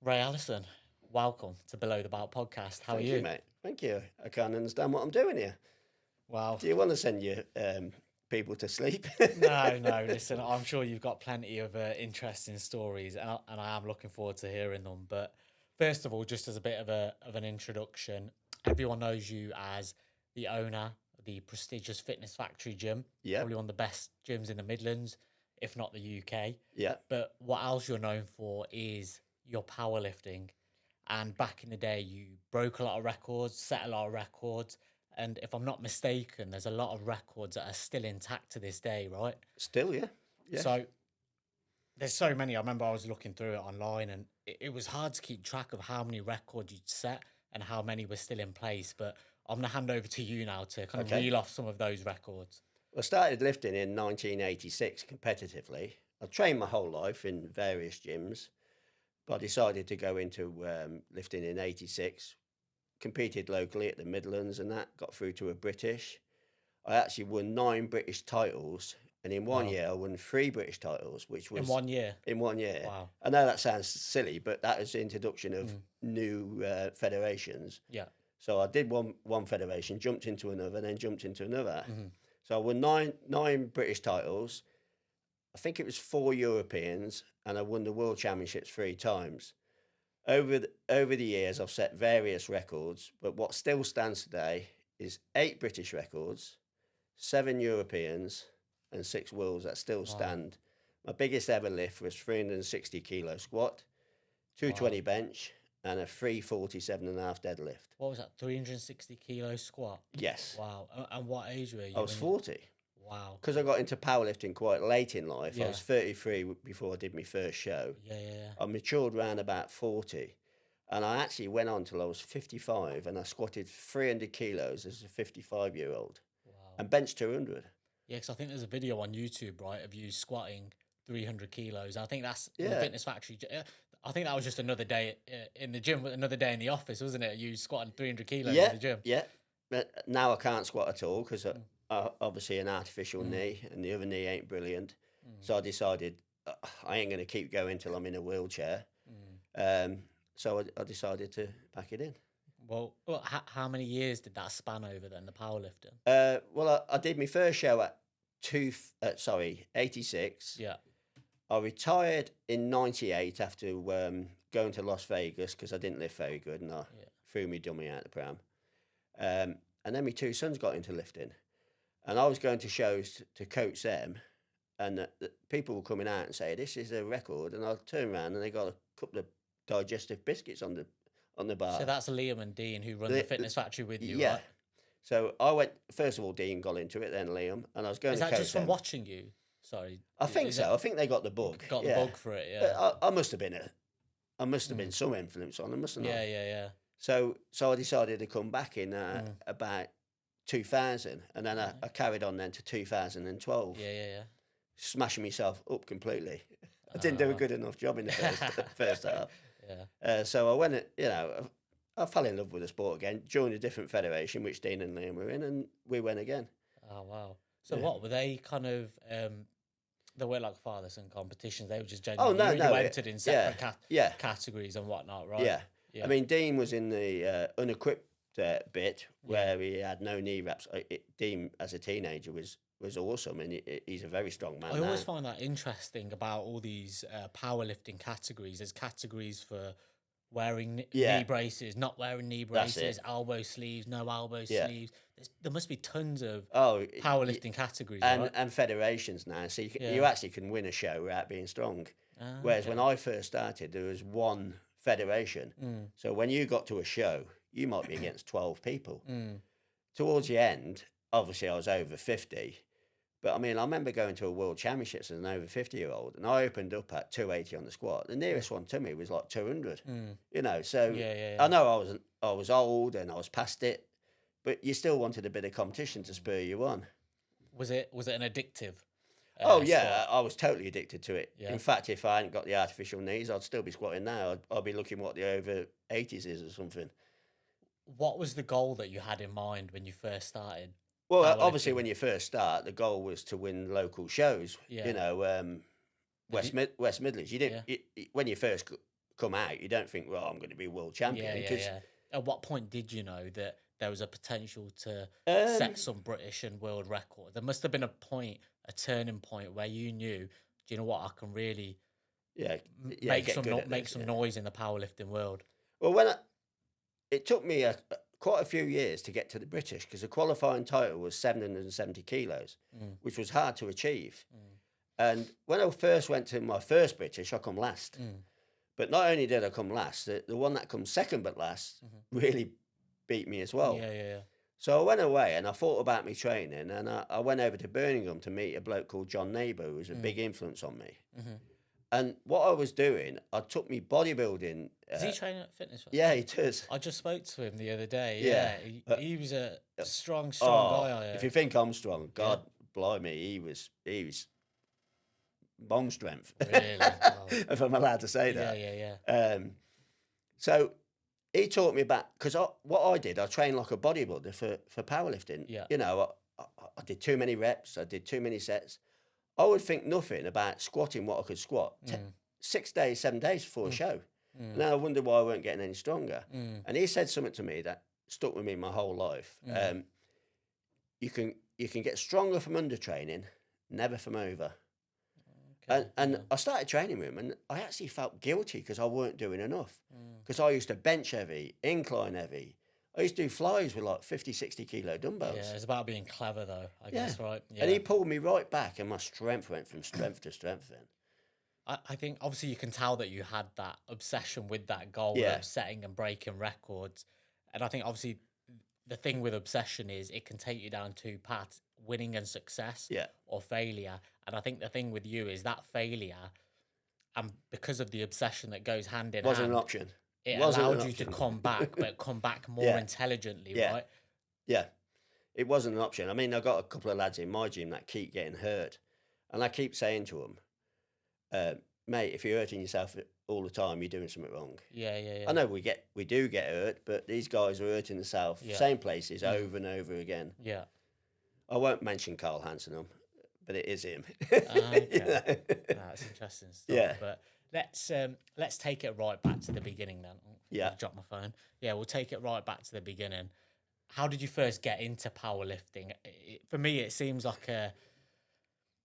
Ray Allison, welcome to Below the Belt podcast. How are Thank you? you, mate. Thank you. I can't understand what I'm doing here. Wow. Do you want to send your people to sleep? No. Listen, I'm sure you've got plenty of interesting stories, and I am looking forward to hearing them. But first of all, just as a bit of an introduction, everyone knows you as the owner of the prestigious Fitness Factory gym, Yeah. probably one of the best gyms in the Midlands, if not the UK. Yeah. But what else you're known for is your powerlifting. And back in the day, you broke a lot of records, set a lot of records. And if I'm not mistaken, there's a lot of records that are still intact to this day, right? Still, yeah. Yeah. So there's so many. I remember I was looking through it online, and it was hard to keep track of how many records you'd set and how many were still in place. But I'm going to hand over to you now to kind of Okay. reel off some of those records. I started lifting in 1986 competitively. I trained my whole life in various gyms, but I decided to go into lifting in 86. Competed locally at the Midlands and that, got through to a British. I actually won 9 British titles, and in one Wow. year I won 3 British titles, which was In 1 year. In 1 year. Wow. I know that sounds silly, but that was the introduction of new federations. Yeah. So I did one federation, jumped into another, then jumped into another. So I won nine British titles. I think it was 4 Europeans, and I won the World Championships 3 times. Over the years, I've set various records, but what still stands today is 8 British records, 7 Europeans, and 6 worlds that still stand. My biggest ever lift was 360 kilo squat, 220 bench, and a 347.5 deadlift. What was that? 360 kilo squat? Yes. Wow. And what age were you? I was 40. Wow. Because I got into powerlifting quite late in life. Yeah. I was 33 before I did my first show. Yeah. I matured around about 40. And I actually went on till I was 55, and I squatted 300 kilos as a 55-year-old. Wow. And benched 200. Yeah, because I think there's a video on YouTube, right, of you squatting 300 kilos. I think that's in the Yeah. Fitness Factory. I think that was just another day in the gym, another day in the office, wasn't it? You squatting 300 kilos in the gym. Yeah. But now I can't squat at all because obviously an artificial knee, and the other knee ain't brilliant. So I decided I ain't going to keep going till I'm in a wheelchair. So I decided to pack it in. Well, how many years did that span over then, the powerlifting? Well, I did my first show at 86. Yeah. I retired in 98 after going to Las Vegas because I didn't lift very good, and I threw me dummy out the pram. And then my 2 sons got into lifting, and I was going to shows to coach them, and the people were coming out and say, "This is a record," and I'd turn around and they got a couple of digestive biscuits on the bar. So that's Liam and Dean who run the Fitness Factory with you, Yeah. right? So I went, first of all, Dean got into it, then Liam, and I was going Is to that coach just from them. watching you? Sorry. I think Is so. that- I think they got the bug. Got the Yeah. bug for it, yeah. I must have been some influence on them, mustn't I? Yeah. So I decided to come back in about 2000, and then I carried on then to 2012, Yeah. smashing myself up completely. I didn't do a good enough job in the first half. Yeah. So I went, I fell in love with the sport again, joined a different federation, which Dean and Liam were in, and we went again. Oh, wow. So what, were they kind of, they weren't like father son competitions, they were just generally, you entered in separate categories and whatnot, right? Yeah. I mean, Dean was in the unequipped bit where he had no knee wraps. Dean, as a teenager, was awesome, and he's a very strong man. I always find that interesting about all these powerlifting categories. There's categories for wearing knee braces, not wearing knee braces, elbow sleeves, no elbow sleeves. There must be tons of powerlifting categories, right? And federations now, so you actually can win a show without being strong. Whereas when I first started, there was one federation. So when you got to a show, you might be against 12 people. Towards the end, obviously I was over 50. But I mean, I remember going to a World Championships as an over 50-year-old, and I opened up at 280 on the squat. The nearest one to me was like 200. So I know I was old and I was past it, but you still wanted a bit of competition to spur you on. Was it an addictive? Sport? I was totally addicted to it. In fact, if I hadn't got the artificial knees, I'd still be squatting now. I'd be looking what the over 80s is or something. What was the goal that you had in mind when you first started? Well, obviously, when you first start, the goal was to win local shows. Yeah. West Midlands. You didn't when you first come out, you don't think, well, I'm going to be world Yeah, champion. yeah, yeah. At what point did you know that there was a potential to Um, set some British and world record? There must have been a turning point where you knew, do you know what, I can really yeah, yeah, make get good at make this. some Yeah. noise in the powerlifting world. Well, it took me quite a few years to get to the British because the qualifying title was 770 kilos, which was hard to achieve. And when I first went to my first British, I come last. But not only did I come last, the one that comes second but last really beat me as well. Yeah, yeah, yeah. So I went away and I thought about me training, and I went over to Birmingham to meet a bloke called John Neighbour, who was a big influence on me. And what I was doing, I took me bodybuilding. Is he training at Fitness First? Yeah, he does. I just spoke to him the other day. Yeah. Yeah, he was a strong Oh, guy. I if you think I'm strong, God blimey, he was bone strength. Really? Wow. If I'm allowed to say Yeah, that. yeah, yeah. So he taught me about, because what I did, I trained like a bodybuilder for powerlifting. Yeah. You know, I did too many reps, I did too many sets. I would think nothing about squatting what I could squat 6 days, 7 days before a show. And then I wondered why I weren't getting any stronger. And he said something to me that stuck with me my whole life. You can get stronger from under training, never from over. Okay, And I started training with him, and I actually felt guilty because I weren't doing enough. Because I used to bench heavy, incline heavy. I used to do flies with like 50, 60 kilo dumbbells. Yeah, it's about being clever though, I guess, right? Yeah. And he pulled me right back, and my strength went from strength to strength then. I think obviously you can tell that you had that obsession with that goal Yeah. of setting and breaking records. And I think obviously the thing with obsession is it can take you down two paths, winning and success Yeah. or failure. And I think the thing with you is that failure, and because of the obsession that goes hand in Wasn't hand, an option. it Wasn't allowed an you to option. come back, but come back more Yeah. intelligently, Yeah. right? Yeah. It wasn't an option. I mean, I got a couple of lads in my gym that keep getting hurt. And I keep saying to them, mate, if you're hurting yourself all the time, you're doing something wrong. Yeah, yeah, yeah. I know we do get hurt, but these guys are hurting themselves, Yeah. same places over and over again. Yeah. I won't mention Carl Hansen, but it is him. Okay. You know? That's interesting stuff. Yeah. But let's take it right back to the beginning then. Oh, Yeah. I dropped my phone. Yeah, we'll take it right back to the beginning. How did you first get into powerlifting? For me, it seems like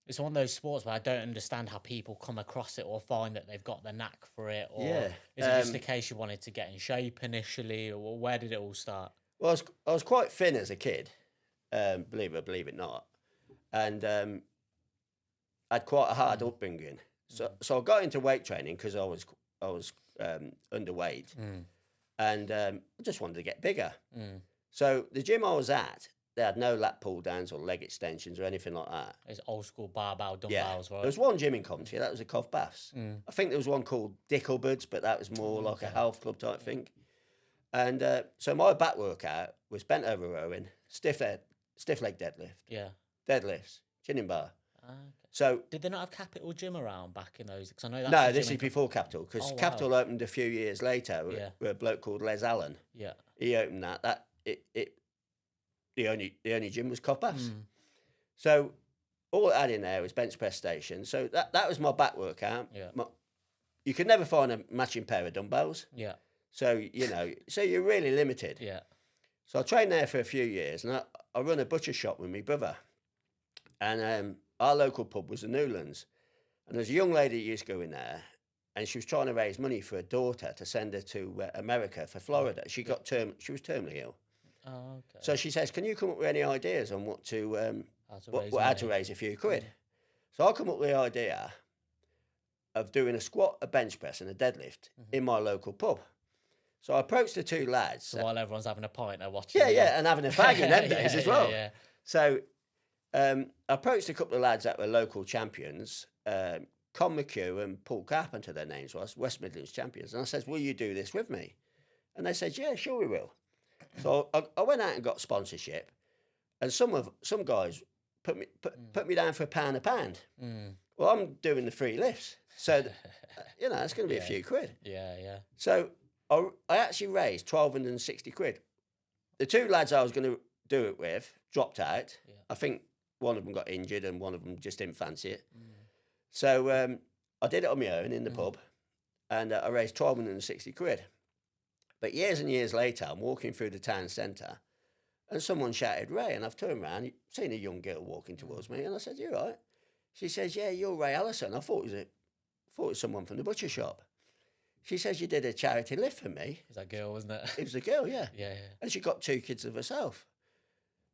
it's one of those sports where I don't understand how people come across it or find that they've got the knack for it. Or Yeah. is it just the case you wanted to get in shape initially, or where did it all start? Well, I was quite thin as a kid, believe it not, and I had quite a hard upbringing. So I got into weight training because I was underweight, and I just wanted to get bigger. So the gym I was at, they had no lat pull downs or leg extensions or anything like that. It's old school barbell Yeah, dumbbells, right? there was one gym in Coventry, that was a Cov Baths. I think there was one called Dicklebird's, but that was more like a health club type thing. And so my back workout was bent over rowing, stiff leg deadlift, Yeah. deadlifts, chin in bar. Okay. So Did they not have Capital Gym around back in those? Because I know that's no, the this gym is in before Capital, because Oh, wow. Capital opened a few years later Yeah. with a bloke called Ray Allison. Yeah. He opened that. The only gym was Cov Baths. So all it had in there was bench press station. So that was my back workout. Yeah. You could never find a matching pair of dumbbells. Yeah. So, so you're really limited. Yeah. So I trained there for a few years, and I run a butcher shop with my brother. And our local pub was the Newlands. And there's a young lady that used to go in there, and she was trying to raise money for her daughter to send her to America for Florida. She was terminally ill. Oh, okay. So she says, can you come up with any ideas on what to How to raise a few quid? So I come up with the idea of doing a squat, a bench press, and a deadlift in my local pub. So I approached the two lads. So while everyone's having a pint, they're watching. Yeah, and having a fag in them days as well. Yeah. So I approached a couple of lads that were local champions, Con McHugh and Paul Carpenter, their names was, West Midlands champions. And I says, will you do this with me? And they said, yeah, sure we will. So I went out and got sponsorship, and some guys put me down for £1 a pound. Well, I'm doing the free lifts, so it's going to be a few quid. Yeah. So I actually raised 1,260 quid. The two lads I was going to do it with dropped out. Yeah. I think one of them got injured and one of them just didn't fancy it. So I did it on my own in the pub, and I raised £1,260. But years and years later, I'm walking through the town centre, and someone shouted Ray, and I've turned around, seen a young girl walking towards me, and I said, "You right?" She says, "Yeah, you're Ray Allison." I thought it was someone from the butcher shop. She says, "You did a charity lift for me." It was that girl, wasn't it? It was a girl, yeah. Yeah, And she got 2 kids of herself.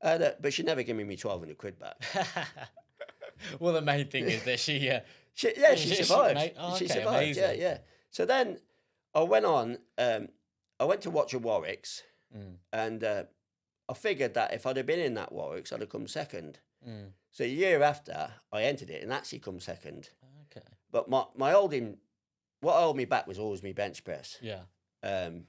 But she never gave me £1,200 back. Well, the main thing is that she She survived. She survived, amazing. yeah. So then I went on, I went to watch a Warwick's, and I figured that if I'd have been in that Warwick's, I'd have come second. So a year after, I entered it and actually come second. Okay. But what held me back was always my bench press. Yeah. And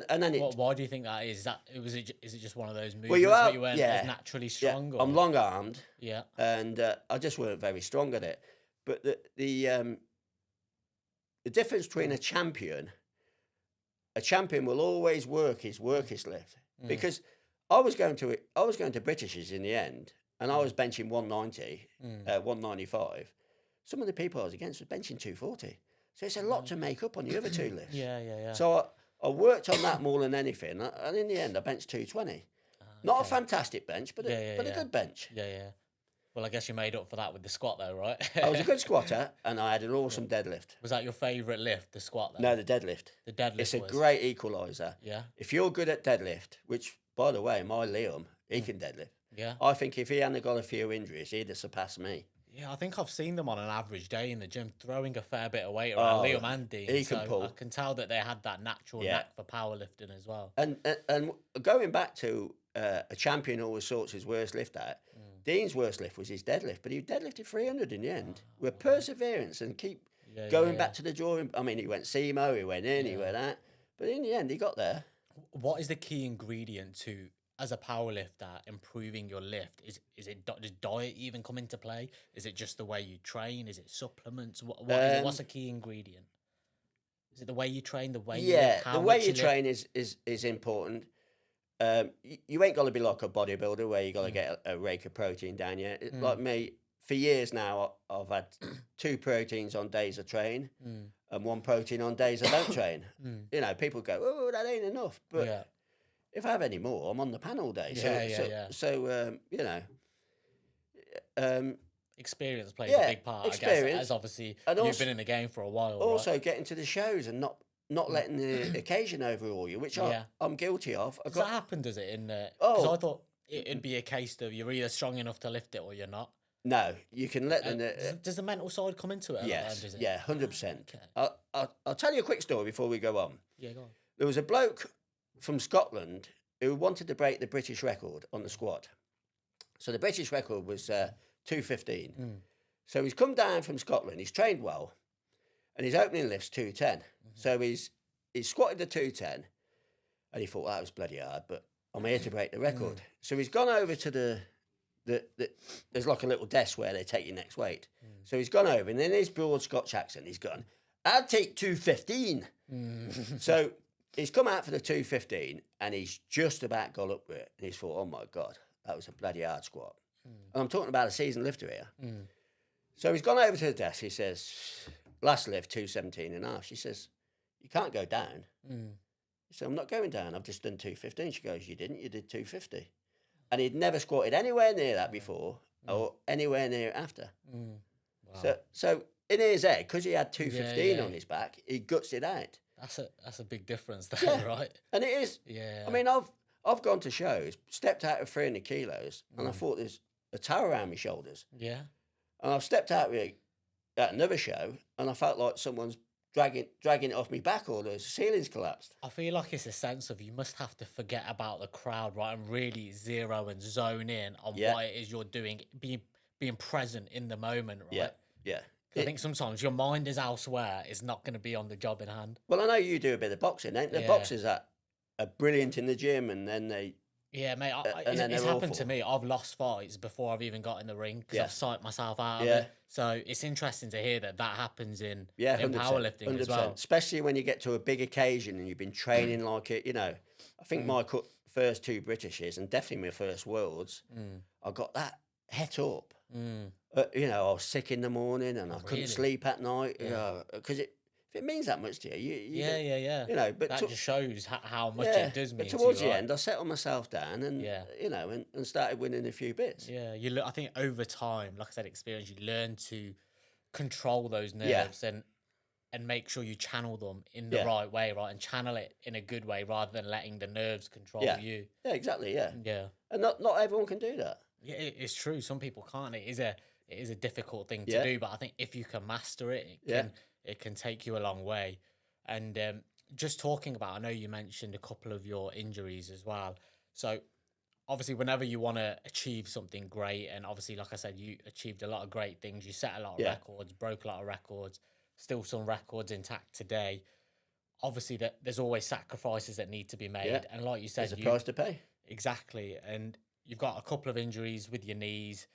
then Why do you think that is? Is it just one of those movements well, you where you weren't as naturally strong? I'm long armed. Yeah. And I just weren't very strong at it. But the difference between a champion will always work his lift, because I was going to Britishes in the end, and I was benching 190, 195. Some of the people I was against were benching 240. So it's a lot to make up on the other 2 lifts. Yeah. So I worked on that more than anything, and in the end I benched 220. Not a fantastic bench, but a good bench. Yeah. Well, I guess you made up for that with the squat, though, right? I was a good squatter, and I had an awesome deadlift. Was that your favourite lift, the squat? Though? No, the deadlift. The deadlift. It's a great equaliser. Yeah. If you're good at deadlift, which, by the way, my Liam, he can deadlift. Yeah. I think if he hadn't got a few injuries, he'd have surpassed me. Yeah, I think I've seen them on an average day in the gym throwing a fair bit of weight around. Liam and Dean. He can pull. I can tell that they had that natural knack for powerlifting as well. And going back to a champion always sorts his worst lift out. Dean's worst lift was his deadlift, but he deadlifted 300 in the end with perseverance and keep going back to the drawing. I mean, he went SEMO, he went in, he went out, but in the end, he got there. What is the key ingredient to, as a powerlifter, improving your lift? Does diet even come into play? Is it just the way you train? Is it supplements? What's a key ingredient? Is it the way you train? The way you lift, the way you train is important. You ain't got to be like a bodybuilder where you got to get a rake of protein down you. Like me, for years now, I've had 2 proteins on days I train and 1 protein on days I don't train. You know, people go, "Oh, that ain't enough." But if I have any more, I'm on the pan all day. So you know, experience plays a big part. I guess, as obviously and you've been in the game for a while. Also, getting to the shows and not letting the occasion overrule you, which I'm guilty of. Does that happen, does it? Because I thought it'd be a case of you're either strong enough to lift it or you're not. No, you can let them. Does the mental side come into it? Yes, does it? 100%. I'll tell you a quick story before we go on. Yeah, go on. There was a bloke from Scotland who wanted to break the British record on the squat. So the British record was 215. So he's come down from Scotland. He's trained well, and his opening lift's 210. So he's squatted the 210, and he thought that was bloody hard, but I'm here to break the record. So he's gone over to there's like a little desk where they take your next weight. So he's gone over, and in his broad Scotch accent, he's gone, "I'll take 215. So he's come out for the 215, and he's just about got up with it, and he's thought, "Oh my God, that was a bloody hard squat." And I'm talking about a seasoned lifter here. So he's gone over to the desk. He says, "Last lift, 217 and a half." She says, "You can't go down." He said, "I'm not going down. I've just done 215. She goes, "You didn't. You did 250. And he'd never squatted anywhere near that before or anywhere near it after. Wow. So in his head, because he had 215 on his back, he guts it out. That's a big difference there, right? And it is. Yeah. I mean, I've gone to shows, stepped out of 300 kilos, and I thought there's a tower around my shoulders. Yeah. And I've stepped out at another show, and I felt like someone's dragging it off me back, or the ceiling's collapsed. I feel like it's a sense of you must have to forget about the crowd, right, and really zero and zone in on what it is you're doing, being present in the moment, right? Yeah. I think sometimes your mind is elsewhere. It's not going to be on the job in hand. Well, I know you do a bit of boxing. The boxers are brilliant in the gym, and then they... Yeah, mate, it's happened to me. I've lost fights before I've even got in the ring because I've psyched myself out of it. So it's interesting to hear that happens in powerlifting as well. Especially when you get to a big occasion and you've been training like it. You know, I think my first 2 Britishes and definitely my first Worlds, I got that het up You know, I was sick in the morning and I couldn't really? sleep at night. Yeah. Because if it means that much to you, Yeah, yeah, yeah. you know. But That just shows how much yeah, it does but mean to towards you, the right? end, I settled myself down and Yeah. you know, and started winning a few bits. Yeah. You look, I think over time, like I said, experience, you learn to control those Yeah, nerves and make sure you channel them in the yeah, right way, right? And channel it in a good way rather than letting the nerves control yeah, you. yeah, exactly, yeah. Yeah. And not everyone can do that. Yeah, it's true. Some people can't. It is a difficult thing to Yeah, do, but I think if you can master it, yeah, it can take you a long way. And just talking about, I know you mentioned a couple of your injuries as well. So obviously, whenever you want to achieve something great, and obviously, like I said, you achieved a lot of great things. You set a lot of yeah. records, broke a lot of records, still some records intact today. Obviously, that there's always sacrifices that need to be Yeah, made, and like you there's said, a you price to pay. exactly, and you've got a couple of injuries with your knees.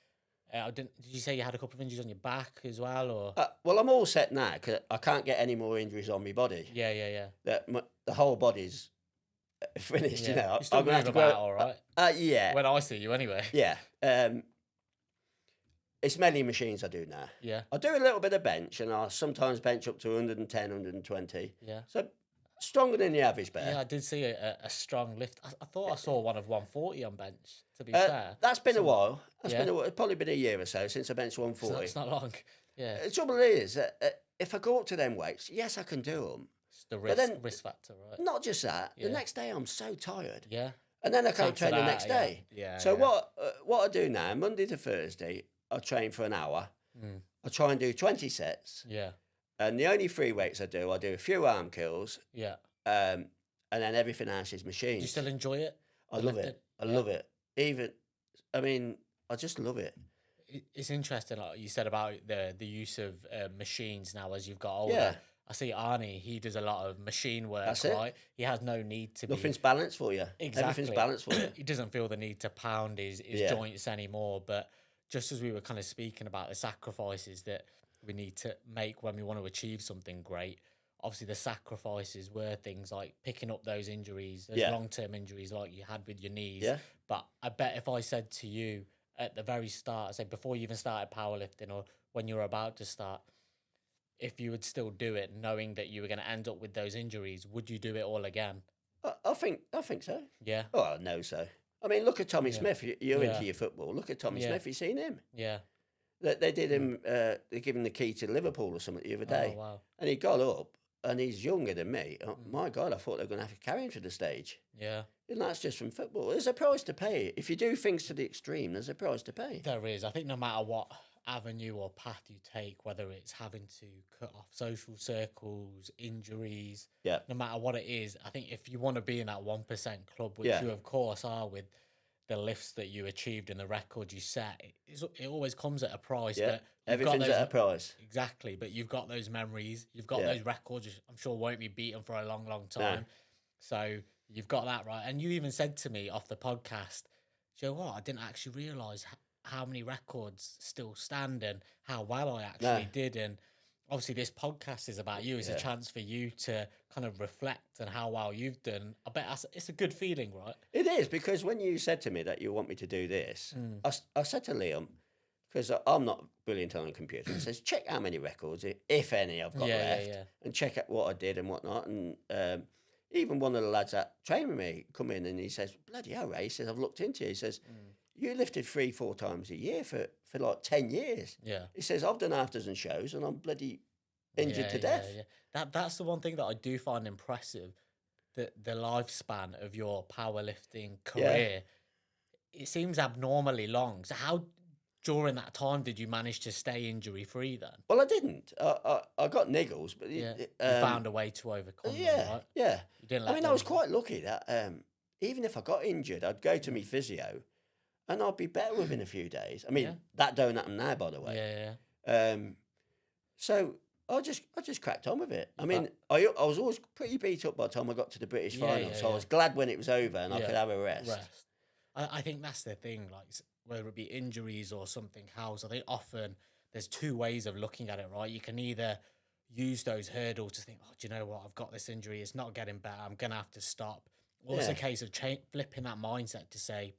Did you say you had a couple of injuries on your back as well, or? Well, I'm all set now because I can't get any more injuries on my body. Yeah, yeah, yeah, The whole body's finished. You yeah. know, You still I'm gonna have move to grow. about, all right. Yeah, When I see you, anyway. yeah. It's mainly machines I do now. Yeah, I do a little bit of bench, and I sometimes bench up to 110, 120. yeah, So stronger than the average yeah. bear. I did see a strong lift. I thought I saw one of 140 on bench. To be fair, That's been a Some- while. That's Yeah, been it's probably been a year or so since I benched it's 140. not long. Yeah, The trouble is, if I go up to them weights, yes, I can do them. it's the But then, risk factor, right? not just that, the Yeah, next day I'm so tired. yeah. And then I can't Takes it train the out. next Yeah, day. yeah, So yeah. what I do now, Monday to Thursday, I train for an hour. Mm, I try and do 20 sets. yeah, And the only free weights I do a few arm kills, yeah. um, and then everything else is Do you machines. still enjoy it? I The love lifting? it. I Yeah. love it. Even, I mean, I just love it. It's interesting, like you said about the use of machines now as you've got older. Yeah, I see Arnie; he does a lot of machine work, that's it. right? He has no need to be Nothing's balanced for you. Everything's exactly. balanced for you. He doesn't feel the need to pound his Yeah, joints anymore. But just as we were kind of speaking about the sacrifices that we need to make when we want to achieve something great, obviously the sacrifices were things like picking up those injuries, those yeah, long-term injuries like you had with your knees. yeah. But I bet if I said to you at the very start, say before you even started powerlifting or when you were about to start, if you would still do it, knowing that you were going to end up with those injuries, would you do it all again? I think so. Yeah, Oh, I know so. I mean, look at Tommy yeah, Smith. You're into yeah, your football. Look at Tommy yeah, Smith. You seen him? yeah. They did Mm. him. They gave him the key to Liverpool or something the other Oh day, wow. and he got up, and he's younger than me. Oh, Mm. my God, I thought they were going to have to carry him to the stage. Yeah, And that's just from football. There's a price to pay. If you do things to the extreme, there's a price to pay. there is. I think no matter what avenue or path you take, whether it's having to cut off social circles, injuries, Yeah, no matter what it is, I think if you want to be in that 1% club, which yeah, you of course are with the lifts that you achieved and the record you set, it always comes at a price. yeah. But you've got Everything's those at a price. exactly. But you've got those memories, you've got Yeah, those records, which I'm sure won't be beaten for a long, long no, time. So you've got that right. And you even said to me off the podcast, Joe, what? I didn't actually realize how many records still stand and how well I no, actually did. And obviously, this podcast is about you. It's a yeah. chance for you to kind of reflect on how well you've done. I bet it's a good feeling, right? It is because when you said to me that you want me to do this, Mm. I said to Liam, because I'm not brilliant on a computer, I says, check how many records, if any, I've got Yeah, left, yeah, and check out what I did and whatnot. And even one of the lads that trained with me come in and he says, bloody hell, Ray, he says, I've looked into you. He says, yeah. Mm. you lifted 3-4 times a year for like 10 years. Yeah. He says, I've done half dozen shows and I'm bloody injured Yeah, to yeah, death. yeah. That's the one thing that I do find impressive. The lifespan of your powerlifting Yeah. career, it seems abnormally long. So how during that time did you manage to stay injury free then? Well, I didn't. I got niggles, but Yeah. You found a way to overcome them, yeah, right? yeah. You didn't I let mean, I them. was quite lucky that even if I got injured, I'd go to me physio and I'd be better within a few days. I mean, Yeah. that don't happen now, by the way. Yeah, yeah. So I just cracked on with it. I You mean, I was always pretty beat up by the time I got to the British Yeah, final, yeah, so I yeah. was glad when it was over and I Yeah. could have a rest. Rest. I think that's the thing, like whether it be injuries or something else, I think often there's two ways of looking at it, right? You can either use those hurdles to think, oh, do you know what? I've got this injury. It's not getting better. I'm going to have to stop. Or it's a Yeah, case of flipping that mindset to say,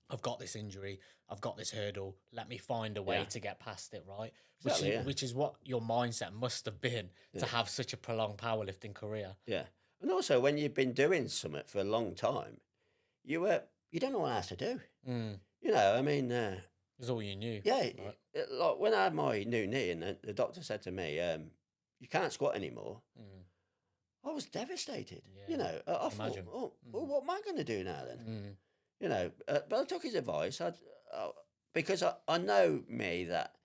I've got this injury, I've got this hurdle, let me find a way Yeah. to get past it, right? Exactly, yeah. Which is what your mindset must have been to Yeah. have such a prolonged powerlifting career. Yeah. And also, when you've been doing something for a long time, you don't know what else to do. Mm. You know, I mean, It's all you knew. yeah, Right? like when I had my new knee and the doctor said to me, you can't squat anymore, Mm. I was devastated. Yeah, You know, I thought, imagine. oh, well, what am I going to do now then? Mm. You know, but I took his advice. Because I know me that,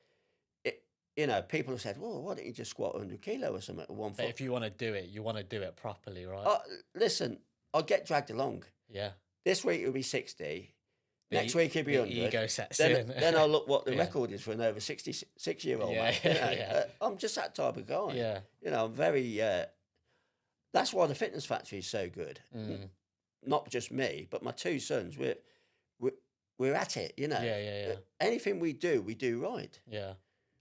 it, you know, people have said, well, why don't you just squat 100 kilo or something at one But foot? if you want to do it, you want to do it properly, right? Uh, Listen, I'll get dragged along. Yeah. This week it'll be 60. The Next week it'll be the 100. ego sets Then, in. then I'll look what the Yeah. record is for an over 66-year-old Yeah, man. You know, yeah. I'm just that type of guy. Yeah. You know, I'm very. That's why the Fitness Factory is so good. Mm. Not just me, but my two sons. We're at it. You know. Yeah. Anything we do right. Yeah.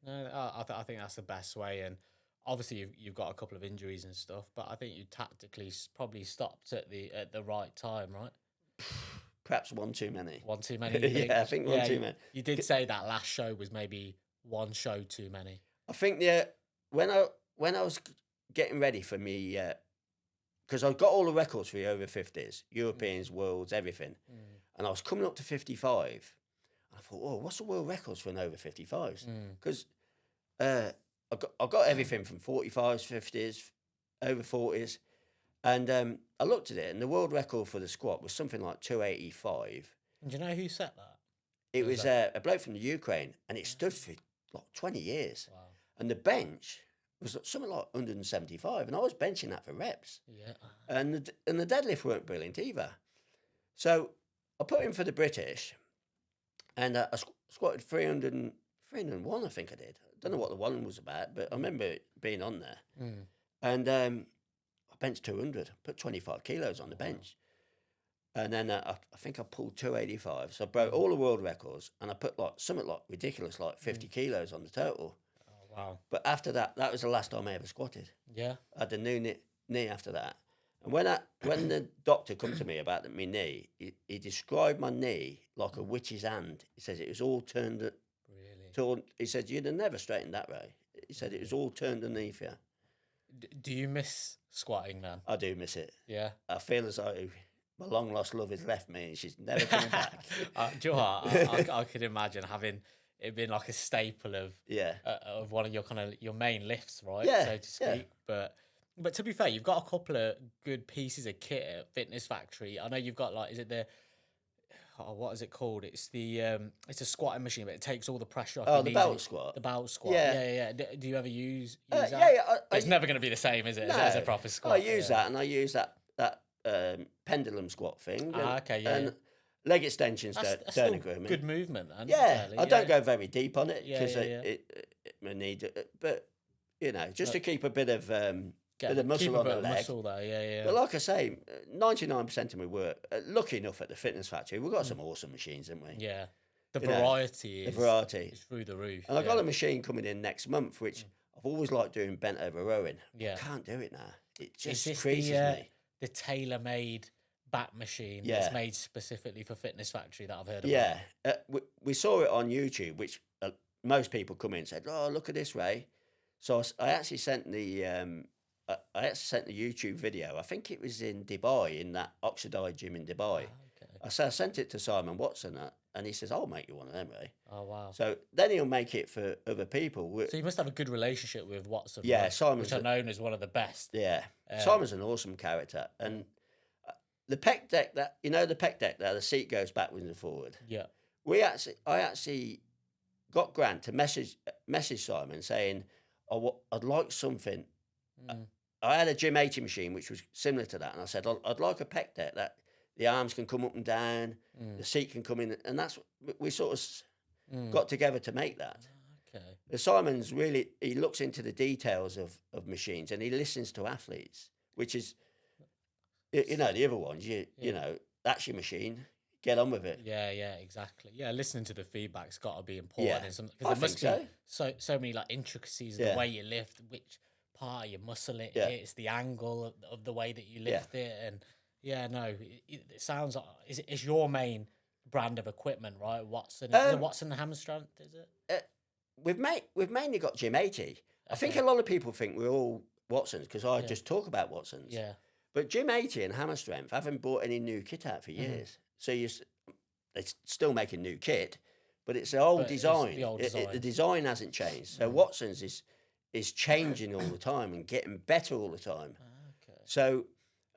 No, I think that's the best way. And obviously, you've got a couple of injuries and stuff, but I think you tactically probably stopped at the right time, right? Perhaps one too many. One too many. You think? Yeah, I think one too many. You did say that last show was maybe one show too many. I think when I was getting ready for me, because I've got all the records for the over 50s, Europeans, worlds, everything, and I was coming up to 55, and I thought, oh, what's the world records for an over 55s? Because I got everything from 45s, 50s, over 40s, and I looked at it, and the world record for the squat was something like 285. And do you know who set that? It was a bloke from the Ukraine, and it stood for like 20 years. Wow. And the bench was something like 175, and I was benching that for reps. Yeah. And the deadlift weren't brilliant either. So I put in for the British, and I squatted 301, I think I did. I don't know what the one was about, but I remember it being on there. And I benched 200, put 25 kilos on the bench. And then I think I pulled 285. So I broke all the world records, and I put like something like ridiculous, like 50 kilos on the total. Oh, wow. But after that, that was the last time I ever squatted. Yeah. I had a new knee after that. And when the doctor come to me about my knee, he described my knee like a witch's hand. He says it was all turned. Really? He said, you'd have never straightened that way. He said it was all turned underneath you. Do you miss squatting, man? I do miss it. Yeah. I feel as though my long lost love has left me and she's never coming back. Do you know what? I could imagine having it been like a staple of one of your main lifts, right? Yeah, so to speak. yeah. But to be fair, you've got a couple of good pieces of kit at Fitness Factory. I know you've got like, is it what is it called? It's it's a squatting machine, but it takes all the pressure off. Oh, your the knees. belt squat. The belt squat. Yeah. Do you ever use that? Yeah. It's never going to be the same, is it? As a proper squat. I use that, and I use that pendulum squat thing. And leg extensions That's don't still agree with me. good movement, then. Yeah, fairly, I don't go very deep on it Yeah, because yeah. it may need, but you know, just to keep a bit of Keep muscle a on bit the of leg. muscle there, yeah. But like I say, 99% of my work. Lucky enough at the Fitness Factory, we've got some awesome machines, haven't we? Yeah. The You know, variety the is variety. through the roof. And I've got a machine coming in next month, which I've always liked doing bent over rowing. Yeah. I can't do it now. It Is just this creases me. the tailor-made back machine Yeah. that's made specifically for Fitness Factory that I've heard about? Yeah, we saw it on YouTube, which most people come in and said, "Oh, look at this, Ray." So I actually sent the YouTube video. I think it was in Dubai, in that Oxidized gym in Dubai. Okay. I sent it to Simon Watson, and he says, "I'll make you one of them, Ray." Oh, wow. So then he'll make it for other people. So you must have a good relationship with Watson. Yeah, right? Simon's which are known as one of the best. Yeah, Simon's an awesome character, and the pec deck the seat goes backwards and forward. Yeah. I actually got Grant to message Simon saying, I'd like something. I had a Gym 80 machine which was similar to that, and I said I'd like a pec deck that the arms can come up and down, the seat can come in, and that's we sort of got together to make that. Okay. Simon's really, he looks into the details of machines, and he listens to athletes, which is, you know, the other ones, you know, that's your machine. Get on with it. Yeah, exactly. Yeah, listening to the feedback's got to be important. Yeah, Because there must be so many like intricacies of the way you lift, which part of your muscle it hits, the angle of the way that you lift it, and it sounds like it's your main brand of equipment, right? Watson, is it Watson Hammer Strength? Is it? We've mainly got Gym 80. I think a Okay. lot of people think we're all Watsons because I Yeah. just talk about Watsons. Yeah. But Gym 80 and Hammer Strength haven't bought any new kit out for years. So they're still making new kit, but it's the old But it's design. the old The design. design hasn't changed. So Watsons is changing all the time and getting better all the time. Okay. So,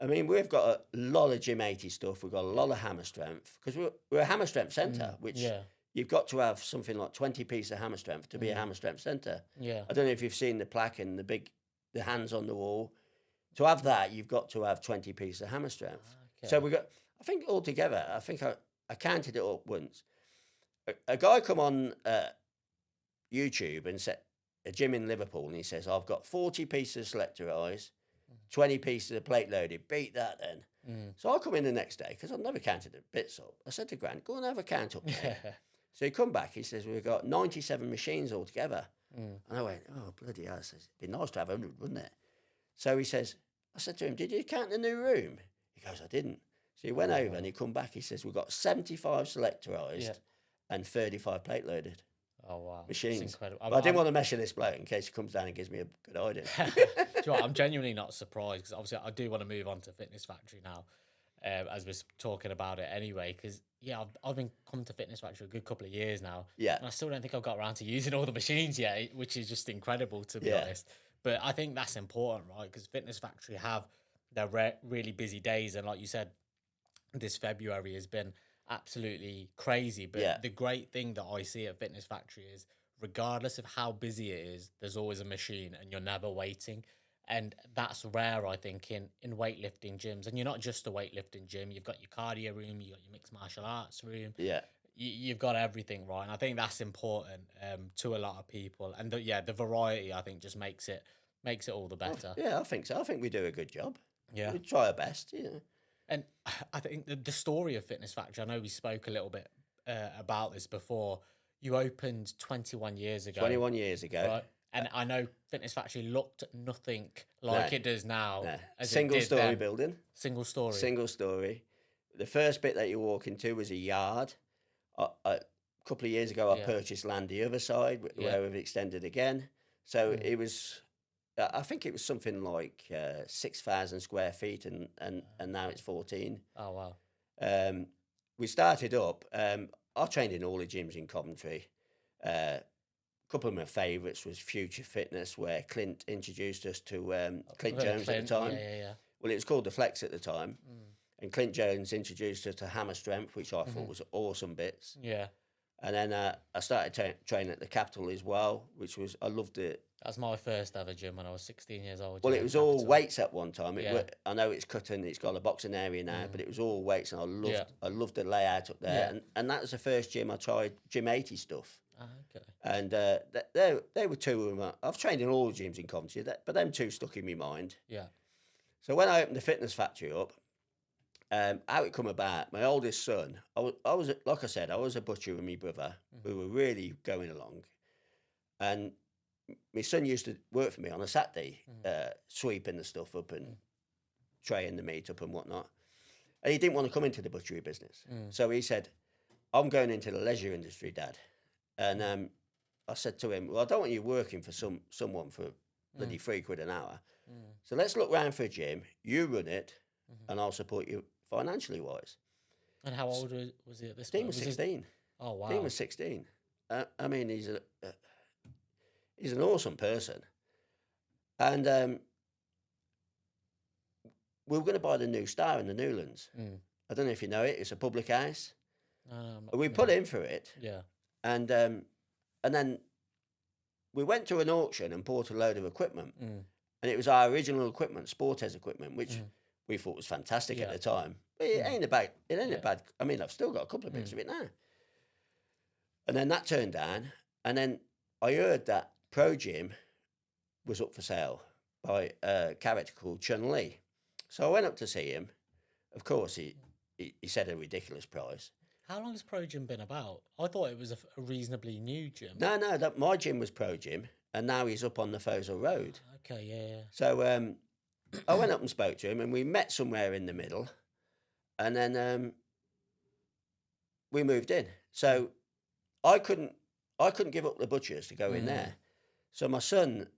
I mean, we've got a lot of Gym 80 stuff. We've got a lot of Hammer Strength because we're a Hammer Strength centre, which Yeah. you've got to have something like 20 pieces of Hammer Strength to be a Hammer Strength centre. Yeah. I don't know if you've seen the plaque and the hands on the wall. To have that, you've got to have 20 pieces of Hammer Strength. Okay. So we got, I think altogether, I counted it up once. A guy come on YouTube and said, a gym in Liverpool, and he says, I've got 40 pieces of selector eyes, 20 pieces of plate loaded. Beat that then. So I come in the next day because I've never counted the bits up. I said to Grant, go and have a count up there. Yeah. So he come back, he says, we've got 97 machines altogether. And I went, oh, bloody hell. I says, it'd be nice to have 100, wouldn't it? So he says, I said to him, did you count the new room? He goes, I didn't. So he went over and he come back, he says, we've got 75 selectorised and 35 plate loaded Oh wow. machines. It's incredible. But I didn't want to measure this bloke in case he comes down and gives me a good idea. Do you know what? I'm genuinely not surprised because obviously I do want to move on to Fitness Factory now, as we're talking about it anyway. Because I've been coming to Fitness Factory a good couple of years now, Yeah. and I still don't think I've got around to using all the machines yet, which is just incredible to be Yeah. honest. But I think that's important, right? Because Fitness Factory have their really busy days, and like you said, this February has been absolutely crazy. But the great thing that I see at Fitness Factory is, regardless of how busy it is, there's always a machine and you're never waiting. And that's rare, I think, in weightlifting gyms. And you're not just a weightlifting gym. You've got your cardio room, you've got your mixed martial arts room. Yeah. You've got everything, right? And I think that's important to a lot of people. And the variety, I think, just makes it all the better. Yeah, I think so. I think we do a good job. Yeah. We try our best, And I think the story of Fitness Factory, I know we spoke a little bit about this before. You opened 21 years ago. 21 years ago. Right? And I know Fitness Factory looked nothing like it does now. No. As it Single did story then. building. Single story. Single story. The first bit that you walk into was a yard. A couple of years ago, I purchased land the other side where we've extended again. So it was, I think it was something like 6,000 square feet, and now it's 14. Oh, wow. We started up. I trained in all the gyms in Coventry. A couple of my favourites was Future Fitness, where Clint introduced us to Clint Jones at the time. Yeah. Well, it was called the Flex at the time. And Clint Jones introduced us to Hammer Strength, which I thought was awesome bits. Yeah. And then I started training at the Capital as well, which was, I loved it. That's my first ever gym when I was 16 years old. Well, it was all weights at one time. Yeah. I know it's cut and it's got a boxing area now, but it was all weights, and I loved the layout up there. Yeah. And that was the first gym I tried Gym 80 stuff. Ah, okay. And they were two of them. I've trained in all the gyms in Coventry, but them two stuck in my mind. Yeah. So when I opened the Fitness Factory up, how it come about, my oldest son, I was like I said, I was a butcher with my brother. We were really going along. And my son used to work for me on a Saturday, sweeping the stuff up and traying the meat up and whatnot. And he didn't want to come into the butchery business. So he said, I'm going into the leisure industry, Dad. And I said to him, well, I don't want you working for someone for bloody £3 an hour. So let's look round for a gym, you run it, and I'll support you financially wise. And how old was he at this Dean point? was 16. Oh, wow. Dean was 16. I mean, he's an awesome person. And we were going to buy the new Star in the Newlands. I don't know if you know it. It's a public house. We put in for it. Yeah. And then we went to an auction and bought a load of equipment. And it was our original equipment, Sportez equipment, which we thought was fantastic at the time. But it ain't a bad. I mean, I've still got a couple of bits of it now. And then that turned down. And then I heard that Pro Gym was up for sale by a character called Chun Li. So I went up to see him. Of course, he said a ridiculous price. How long has Pro Gym been about? I thought it was a reasonably new gym. No, my gym was Pro Gym, and now he's up on the Fosel Road. Okay, yeah. So I went up and spoke to him, and we met somewhere in the middle. And then we moved in. So I couldn't give up the butchers to go in there. So my son,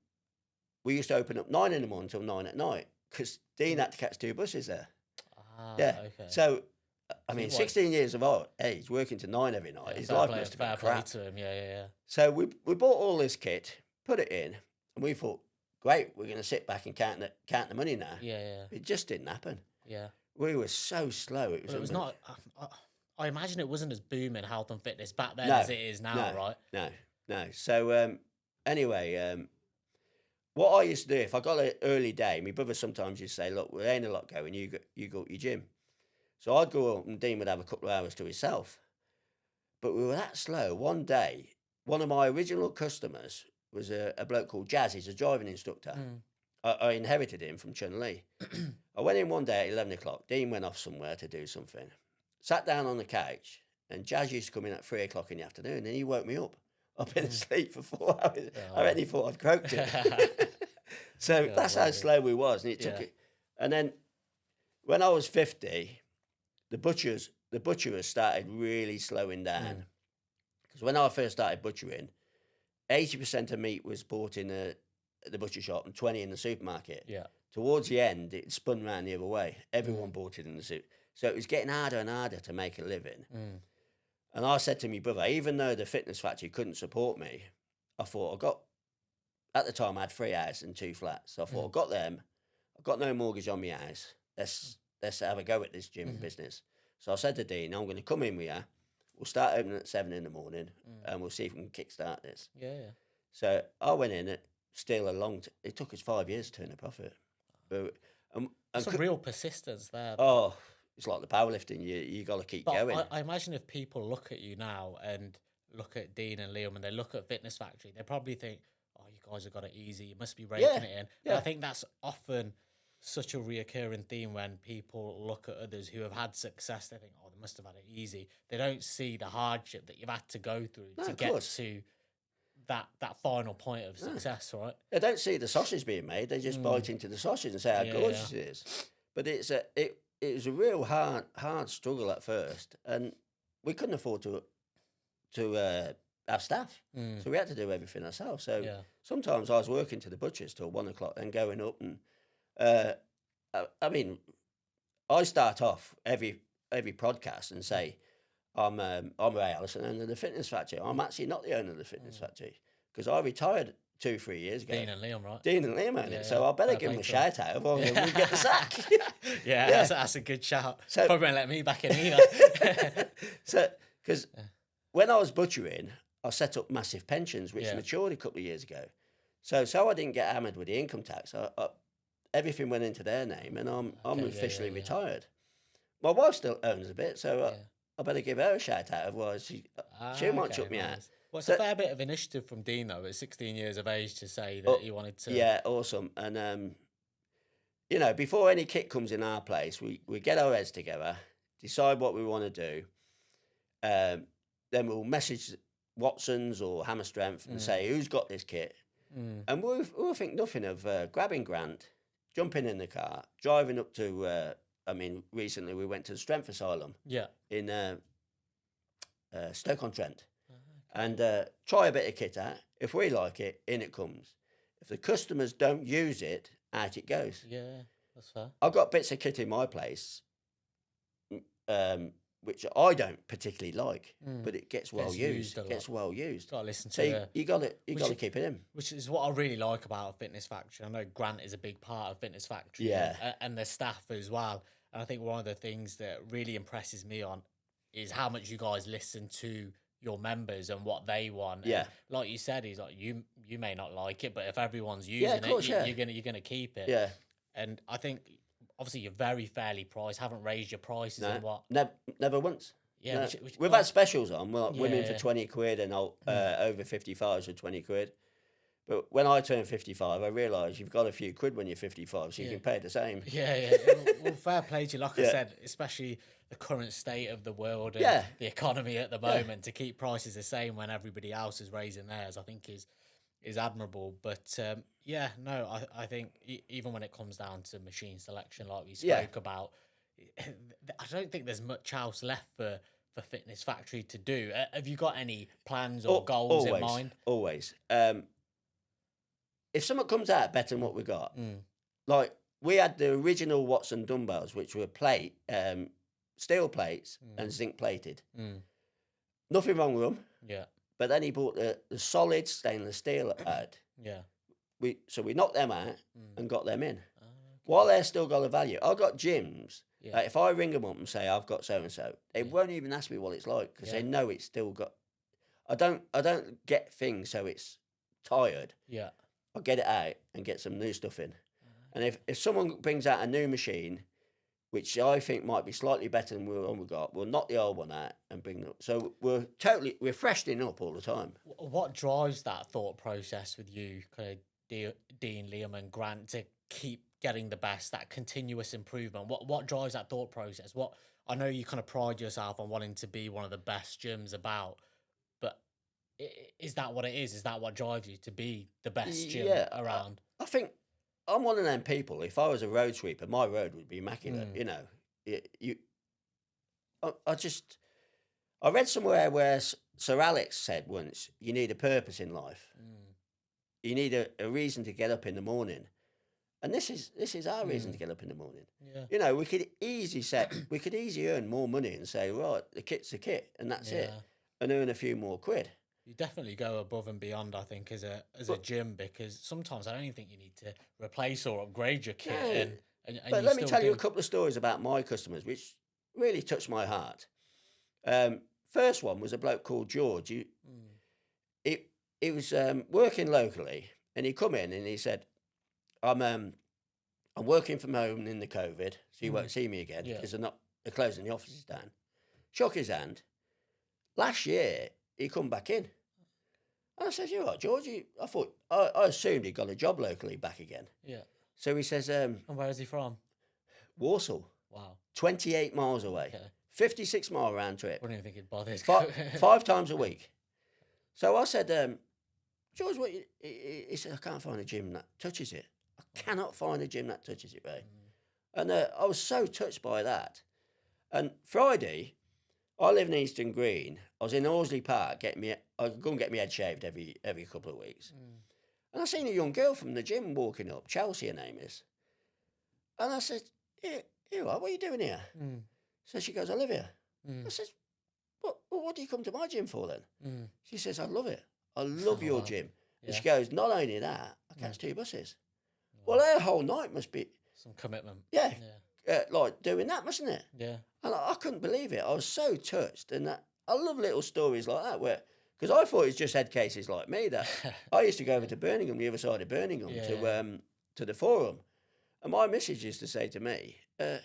we used to open up 9 in the morning till 9 at night because Dean had to catch 2 buses there. Ah, Yeah. okay. So I So mean, what- 16 years of age, working to 9 every night, his fair life play- must have been fair play crap. to him. Yeah. So we bought all this kit, put it in, and we thought, great, we're going to sit back and count the money now. Yeah. It just didn't happen. Yeah. We were so slow. It was. But it was not. I imagine it wasn't as booming health and fitness back then No, as it is now, right? No. So anyway, what I used to do if I got an early day, my brother sometimes used to say, "Look, there ain't a lot going. You go up your gym." So I'd go up and Dean would have a couple of hours to himself. But we were that slow. One day, one of my original customers was a bloke called Jazz. He's a driving instructor. I inherited him from Chun Li. I went in one day at 11 o'clock. Dean went off somewhere to do something. Sat down on the couch, and Jazz used to come in at 3 o'clock in the afternoon, and he woke me up. I've been asleep for 4 hours. I reckon he thought I'd croaked him. So that's how slow we was, and it took it. And then when I was 50, the butchers started really slowing down. Because when I first started butchering, 80% of meat was bought in the butcher shop and 20 in the supermarket. Yeah. Towards the end, it spun round the other way. Everyone bought it in the soup. So it was getting harder and harder to make a living. And I said to my brother, even though the fitness factory couldn't support me, I thought at the time I had 3 houses and 2 flats. So I thought, I've got them. I've got no mortgage on my house. Let's have a go at this gym business. So I said to Dean, I'm going to come in with you. We'll start opening at 7 in the morning and we'll see if we can kickstart this. Yeah. So I went in, still it took us 5 years to turn a profit. Some real persistence there. Oh, it's like the powerlifting. You got to keep going. I imagine if people look at you now and look at Dean and Liam and they look at Fitness Factory, they probably think, oh, you guys have got it easy. You must be raking it in. Yeah. And I think that's often such a reoccurring theme when people look at others who have had success. They think, oh, they must have had it easy. They don't see the hardship that you've had to go through to get to that final point of success, right? They don't see the sausage being made. They just bite into the sausage and say how gorgeous it is. But it was a real hard struggle at first, and we couldn't afford to have staff, so we had to do everything ourselves. So sometimes I was working to the butchers till 1 o'clock, then going up and I mean, I start off every podcast and say, I'm Ray Allison, owner of the Fitness Factory. I'm actually not the owner of the Fitness Factory because I retired 2-3 years ago. Dean and Liam, right? Dean and Liam own it, so I better give them a shout out, otherwise we get the sack. That's a good shout. So, probably won't let me back in either. So, because when I was butchering, I set up massive pensions, which matured a couple of years ago. So I didn't get hammered with the income tax. Everything went into their name, and I'm officially retired. My wife still owns a bit, so I better give her a shout out, otherwise she might chuck me out. Well, it's a fair bit of initiative from Dean, though, at 16 years of age, to say that he wanted to... Yeah, awesome. And, before any kit comes in our place, we get our heads together, decide what we want to do, then we'll message Watson's or Hammer Strength and say, who's got this kit? And we'll think nothing of grabbing Grant, jumping in the car, driving up to... recently we went to the Strength Asylum in Stoke-on-Trent and try a bit of kit out. If we like it, in it comes. If the customers don't use it, out it goes. Yeah, that's fair. I've got bits of kit in my place, which I don't particularly like, but it gets well used. It gets well used. Got to listen to so you got to keep it in. Which is what I really like about a Fitness Factory. I know Grant is a big part of Fitness Factory, and the staff as well. And I think one of the things that really impresses me on is how much you guys listen to your members and what they want. Yeah. And like you said, he's like, you may not like it, but if everyone's using you're gonna keep it. Yeah. And I think obviously you're very fairly priced, haven't raised your prices and what. Never once. Yeah. No. We've had specials on, women for 20 quid and over 55s for 20 quid. But when I turned 55, I realised you've got a few quid when you're 55, so you can pay the same. Yeah. Well, fair play to you. Like I said, especially the current state of the world and the economy at the moment, to keep prices the same when everybody else is raising theirs, I think is admirable. But I think even when it comes down to machine selection, like we spoke about, I don't think there's much else left for for Fitness Factory to do? Have you got any plans or goals in mind? Always. If someone comes out better than what we got, Mm, like we had the original Watson dumbbells, which were steel plates and zinc plated. mm, Nothing wrong with them. yeah, But then he bought the solid stainless steel out. yeah. So we knocked them out and got them in. Okay. While they're still got a value, I've got gyms. Yeah. If I ring them up and say I've got so and so, they won't even ask me what it's like because they know it's still got. I don't get things so it's tired. Yeah. I'll get it out and get some new stuff in. And if someone brings out a new machine, which I think might be slightly better than the one we got, we'll knock the old one out and bring them. So we're freshening up all the time. What drives that thought process with you, kind of Dean, Liam, and Grant, to keep getting the best, that continuous improvement? What drives that thought process? I know you kind of pride yourself on wanting to be one of the best gyms about, but is that what it is? Is that what drives you to be the best gym around? I think I'm one of them people. If I was a road sweeper, my road would be immaculate. You know, I read somewhere where Sir Alex said once, you need a purpose in life. You need a reason to get up in the morning. And this is our reason to get up in the morning. Yeah. You know, we could easily earn more money and say, right, the kit's the kit, and that's it, and earn a few more quid. You definitely go above and beyond, I think, as a gym, because sometimes I don't even think you need to replace or upgrade your kit. But let me tell you a couple of stories about my customers, which really touched my heart. First one was a bloke called George. He was working locally, and he come in and he said, I'm working from home in the COVID, so you won't see me again because they're closing the offices down. Shook his hand. Last year, he come back in. And I said, you what, George? I assumed he got a job locally back again. Yeah. So he says, and where is he from? Warsaw. Wow. 28 miles away. Okay. 56-mile round trip. I don't even think he'd bother. Five times a week. So I said, George, what? He said, I can't find a gym that touches it. I cannot find a gym that touches it, Ray. And I was so touched by that. And Friday, I live in Eastern Green. I was in Horsley Park I go and get my head shaved every couple of weeks. And I seen a young girl from the gym walking up, Chelsea her name is. And I said, you what are you doing here? So she goes, I live here. I said, what do you come to my gym for then? She says, I love it. I love your gym. And she goes, not only that, I catch 2 buses. Well, her whole night must be... Some commitment. Yeah. Like doing that, mustn't it? Yeah. And I couldn't believe it. I was so touched. And I love little stories like that because I thought it was just head cases like me that I used to go over to Birmingham, the other side of Birmingham, to the Forum. And my missus used to say to me, well,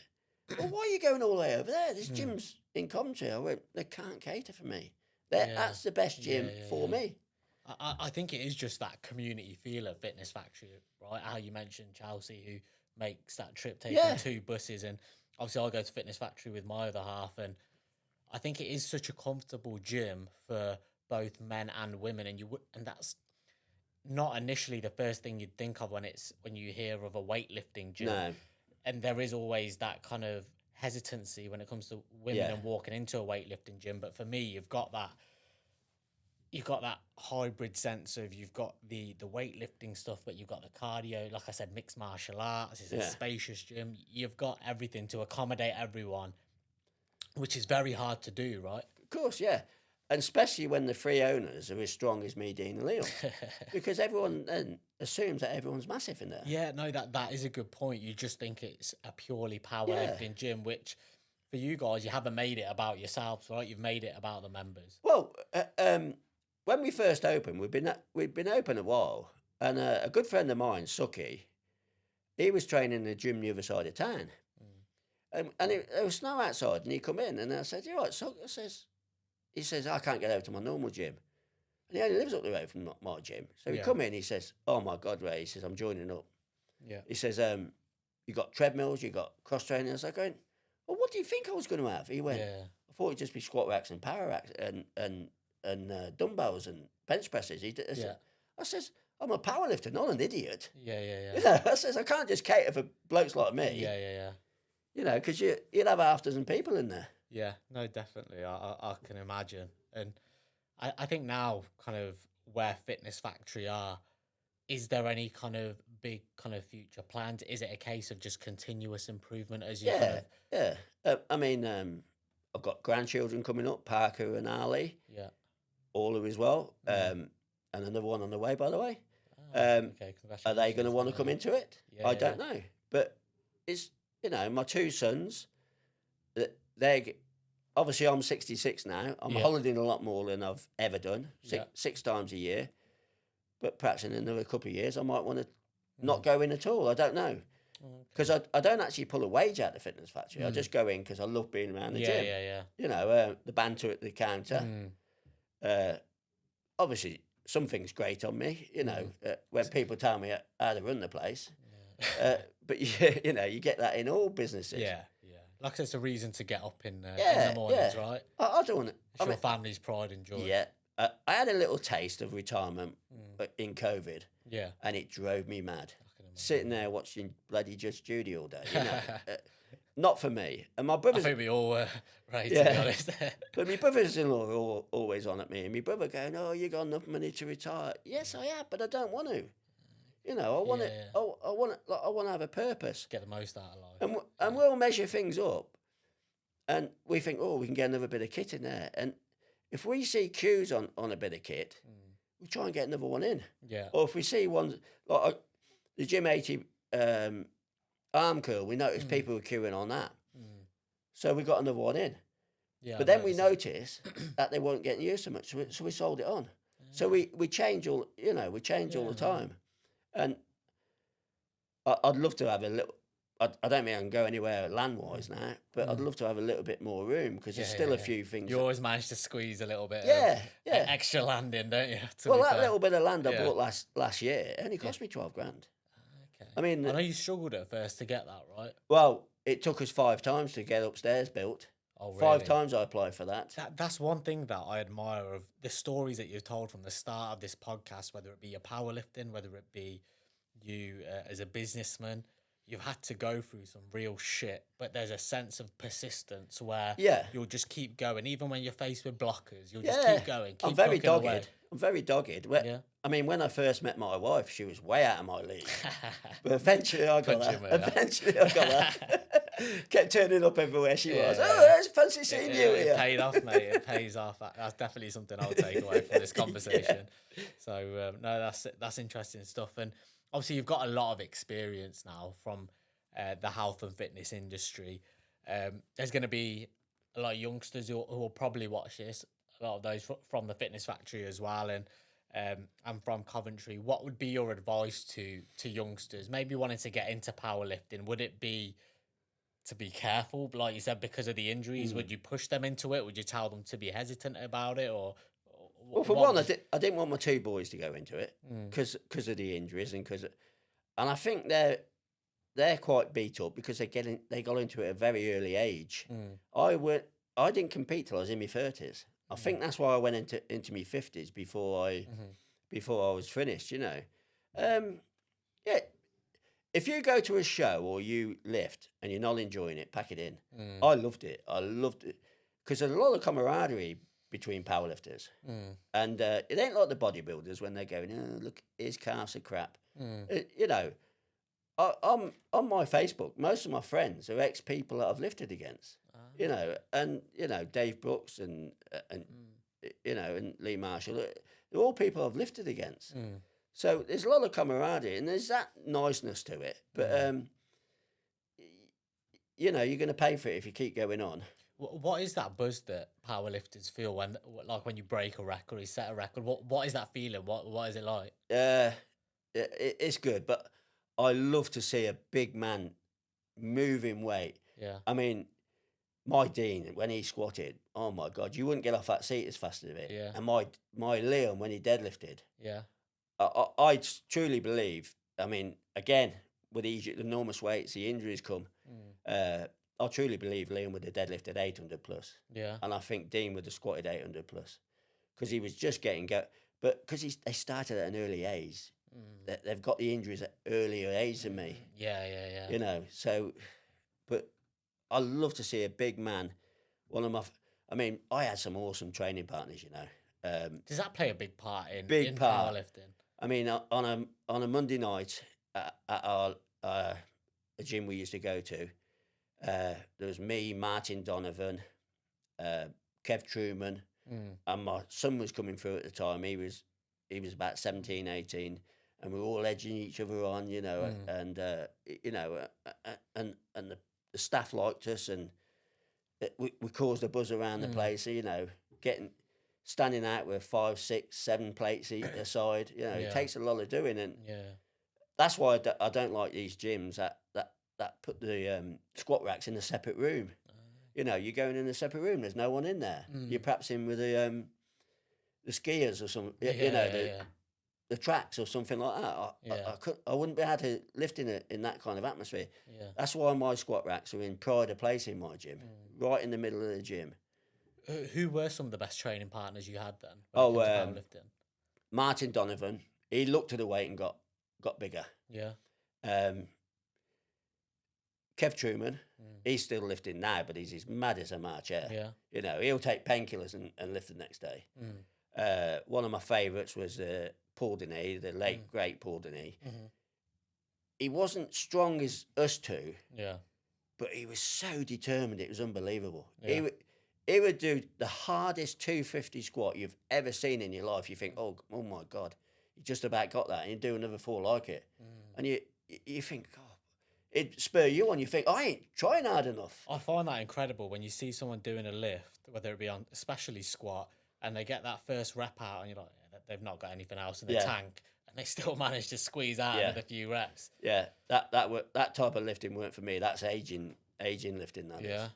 why are you going all the way over there? This gym's in Coventry. I went, they can't cater for me. That's the best gym for me. I think it is just that community feel of Fitness Factory, right? How you mentioned Chelsea, who makes that trip taking 2 buses. And obviously I go to Fitness Factory with my other half. And I think it is such a comfortable gym for both men and women. And that's not initially the first thing you'd think of when you hear of a weightlifting gym. No. And there is always that kind of hesitancy when it comes to women and walking into a weightlifting gym. But for me, you've got that hybrid sense of you've got the weightlifting stuff, but you've got the cardio, like I said, mixed martial arts. It's a spacious gym. You've got everything to accommodate everyone, which is very hard to do, right? Of course, yeah. And especially when the 3 owners are as strong as me, Dean, and Liam. Because everyone then assumes that everyone's massive in there. Yeah, no, that is a good point. You just think it's a purely powerlifting gym, which for you guys, you haven't made it about yourselves, right? You've made it about the members. Well, when we first opened, we'd been open a while, and a good friend of mine, Suki, he was training in the gym the other side of town, and there was snow outside, and he come in, and I said, "You right?" So he says, "I can't get over to my normal gym," and he only lives up the road from my gym. So he come in, he says, "Oh my God, Ray," he says, "I'm joining up." Yeah. He says, "You got treadmills, you got cross training." I was like, going, "Well, what do you think I was going to have?" He went, "I thought it'd just be squat racks and power racks and dumbbells and bench presses." I says, "I'm a powerlifter, not an idiot." Yeah. You know, I says, "I can't just cater for blokes like me." Yeah. You know, because you'd have half dozen people in there. Yeah, no, definitely. I can imagine. And I think now kind of where Fitness Factory are, is there any kind of big kind of future plans? Is it a case of just continuous improvement as you kind Yeah, of, yeah. I mean, I've got grandchildren coming up, Parker and Ali, yeah. Orla as well, Mm. and another one on the way, by the way. Ah, Um, okay, are they going to congratulations. want to Didn't know come that. into it? Yeah, I yeah, don't know, but it's my two sons. They're obviously I'm 66 now. I'm yeah. holidaying a lot more than I've ever done, Yeah. six times a year. But perhaps in another couple of years, I might want to Mm. not go in at all. I don't know. Because Okay. I don't actually pull a wage out of the Fitness Factory. I Mm. just go in because I love being around the Yeah, gym. yeah, yeah. The banter at the counter. Mm. Uh, Obviously, something's great on me. Mm. When people tell me how to run the place. Yeah. But you get that in all businesses. Yeah, yeah. Like I said, it's a reason to get up in the Yeah, mornings, yeah. right? I don't want to. It's your family's pride and joy. Yeah. I had a little taste of retirement in COVID, Yeah, and it drove me mad. I can Sitting imagine. there watching bloody Judge Judy all day. Not for me. And my I brothers, think we all were, right, to be yeah. honest. But my brothers-in-law are always on at me, and my brother going, "Oh, you got enough money to retire?" Yes, I have, but I don't want to. I want Yeah, it. yeah. I want it. Like, I want to have a purpose, Get the most out of life. and we'll measure things up, and we think, "Oh, we can get another bit of kit in there." And if we see queues on a bit of kit, we try and get another one in. Yeah. Or if we see ones like the Gym 80 arm curl, we notice people were queuing on that, so we got another one in. Yeah, But then we noticed that they weren't getting used so much, so we sold it on. So we change all, we change all the time. And I'd love to have a little. I don't mean I can go anywhere land wise now, but I'd love to have a little bit more room because there's still a few things. You always manage to squeeze a little bit of Yeah, yeah. extra land in, don't you? Well, that little bit of land I Yeah. bought last year it only cost me 12 grand. Okay. I mean, I know you struggled at first to get that, right? well, it took us 5 times to get upstairs built. Oh, really? 5 times I applied for that. That's one thing that I admire of the stories that you've told from the start of this podcast, whether it be your powerlifting, whether it be you as a businessman. You've had to go through some real shit, but there's a sense of persistence where Yeah. you'll just keep going, even when you're faced with blockers. You'll just Yeah, keep going. Keep I'm very plucking away. dogged. I'm very dogged. Yeah. I mean, when I first met my wife, she was way out of my league. But eventually I got Punching her. with her. Eventually I got her. Kept turning up everywhere she was. Yeah. Oh, it's fancy seeing you It here. paid off, mate. It pays off. That's definitely something I'll take away from this conversation. So no, that's interesting stuff. And obviously, you've got a lot of experience now from the health and fitness industry. There's going to be a lot of youngsters who will probably watch this. A lot of those from the Fitness Factory as well, and I'm from Coventry. What would be your advice to youngsters, maybe wanting to get into powerlifting? Would it be to be careful, like you said, because of the injuries? Would you push them into it? Would you tell them to be hesitant about it, or Well, for one, I didn't want my 2 boys to go into it because of the injuries and and I think they're quite beat up because they got into it at a very early age. I didn't compete till I was in my 30s. I think that's why I went into my 50s before I was finished. Yeah. If you go to a show or you lift and you're not enjoying it, pack it in. I loved it. I loved it because there's a lot of camaraderie between powerlifters, and it ain't like the bodybuilders when they're going, "Oh, look, his calves are crap." I'm on my Facebook. Most of my friends are ex people that I've lifted against. And Dave Brooks and and Lee Marshall. They're all people I've lifted against. So there's a lot of camaraderie and there's that niceness to it. But you're going to pay for it if you keep going on. what is that buzz that powerlifters feel when you break a record, or you set a record? What is that feeling? What is it like? It's good, but I love to see a big man moving weight. Yeah. I mean, my Dean, when he squatted, oh my God, you wouldn't get off that seat as fast as it. Yeah. And my Liam, when he deadlifted, Yeah. I truly believe, I mean, again, with the enormous weights, the injuries come, I truly believe Liam would have deadlifted 800 plus. Yeah. And I think Dean would have squatted 800 plus because he was just getting but because they started at an early age, they've got the injuries at earlier age than me. Yeah. So, but I love to see a big man one of my. I mean, I had some awesome training partners. Does that play a big part in Big part. powerlifting? I mean, on a Monday night at our a gym we used to go to, there was me, Martin Donovan, Kev Truman, and my son was coming through at the time. He was about 17, 18, and we were all edging each other on, and and the staff liked us, and we caused a buzz around the place. Standing out with 5, 6, 7 plates either side. It takes a lot of doing, and that's why I don't like these gyms that put the squat racks in a separate room. You're going in a separate room. There's no one in there. You're perhaps in with the skiers or something. The tracks or something like that. I wouldn't be able to lift in that kind of atmosphere. Yeah. That's why my squat racks are in pride of place in my gym, right in the middle of the gym. Who were some of the best training partners you had then? When it came to powerlifting? Martin Donovan. He looked at the weight and got bigger. Yeah. Kev Truman. He's still lifting now, but he's as mad as a March air. Yeah. He'll take painkillers and lift the next day. One of my favourites was Paul Deney, the late great Paul Deney. He wasn't strong as us two. Yeah. But he was so determined. It was unbelievable. Yeah. He would do the hardest 250 squat you've ever seen in your life. You think, oh my God, you just about got that, and you do another 4 like it. And you think, oh, it'd spur you on. You think, I ain't trying hard enough. I find that incredible when you see someone doing a lift, whether it be on, especially squat, and they get that first rep out, and you're like, they've not got anything else in the tank, and they still manage to squeeze out another few reps. Yeah, that type of lifting weren't for me. That's aging lifting. That is.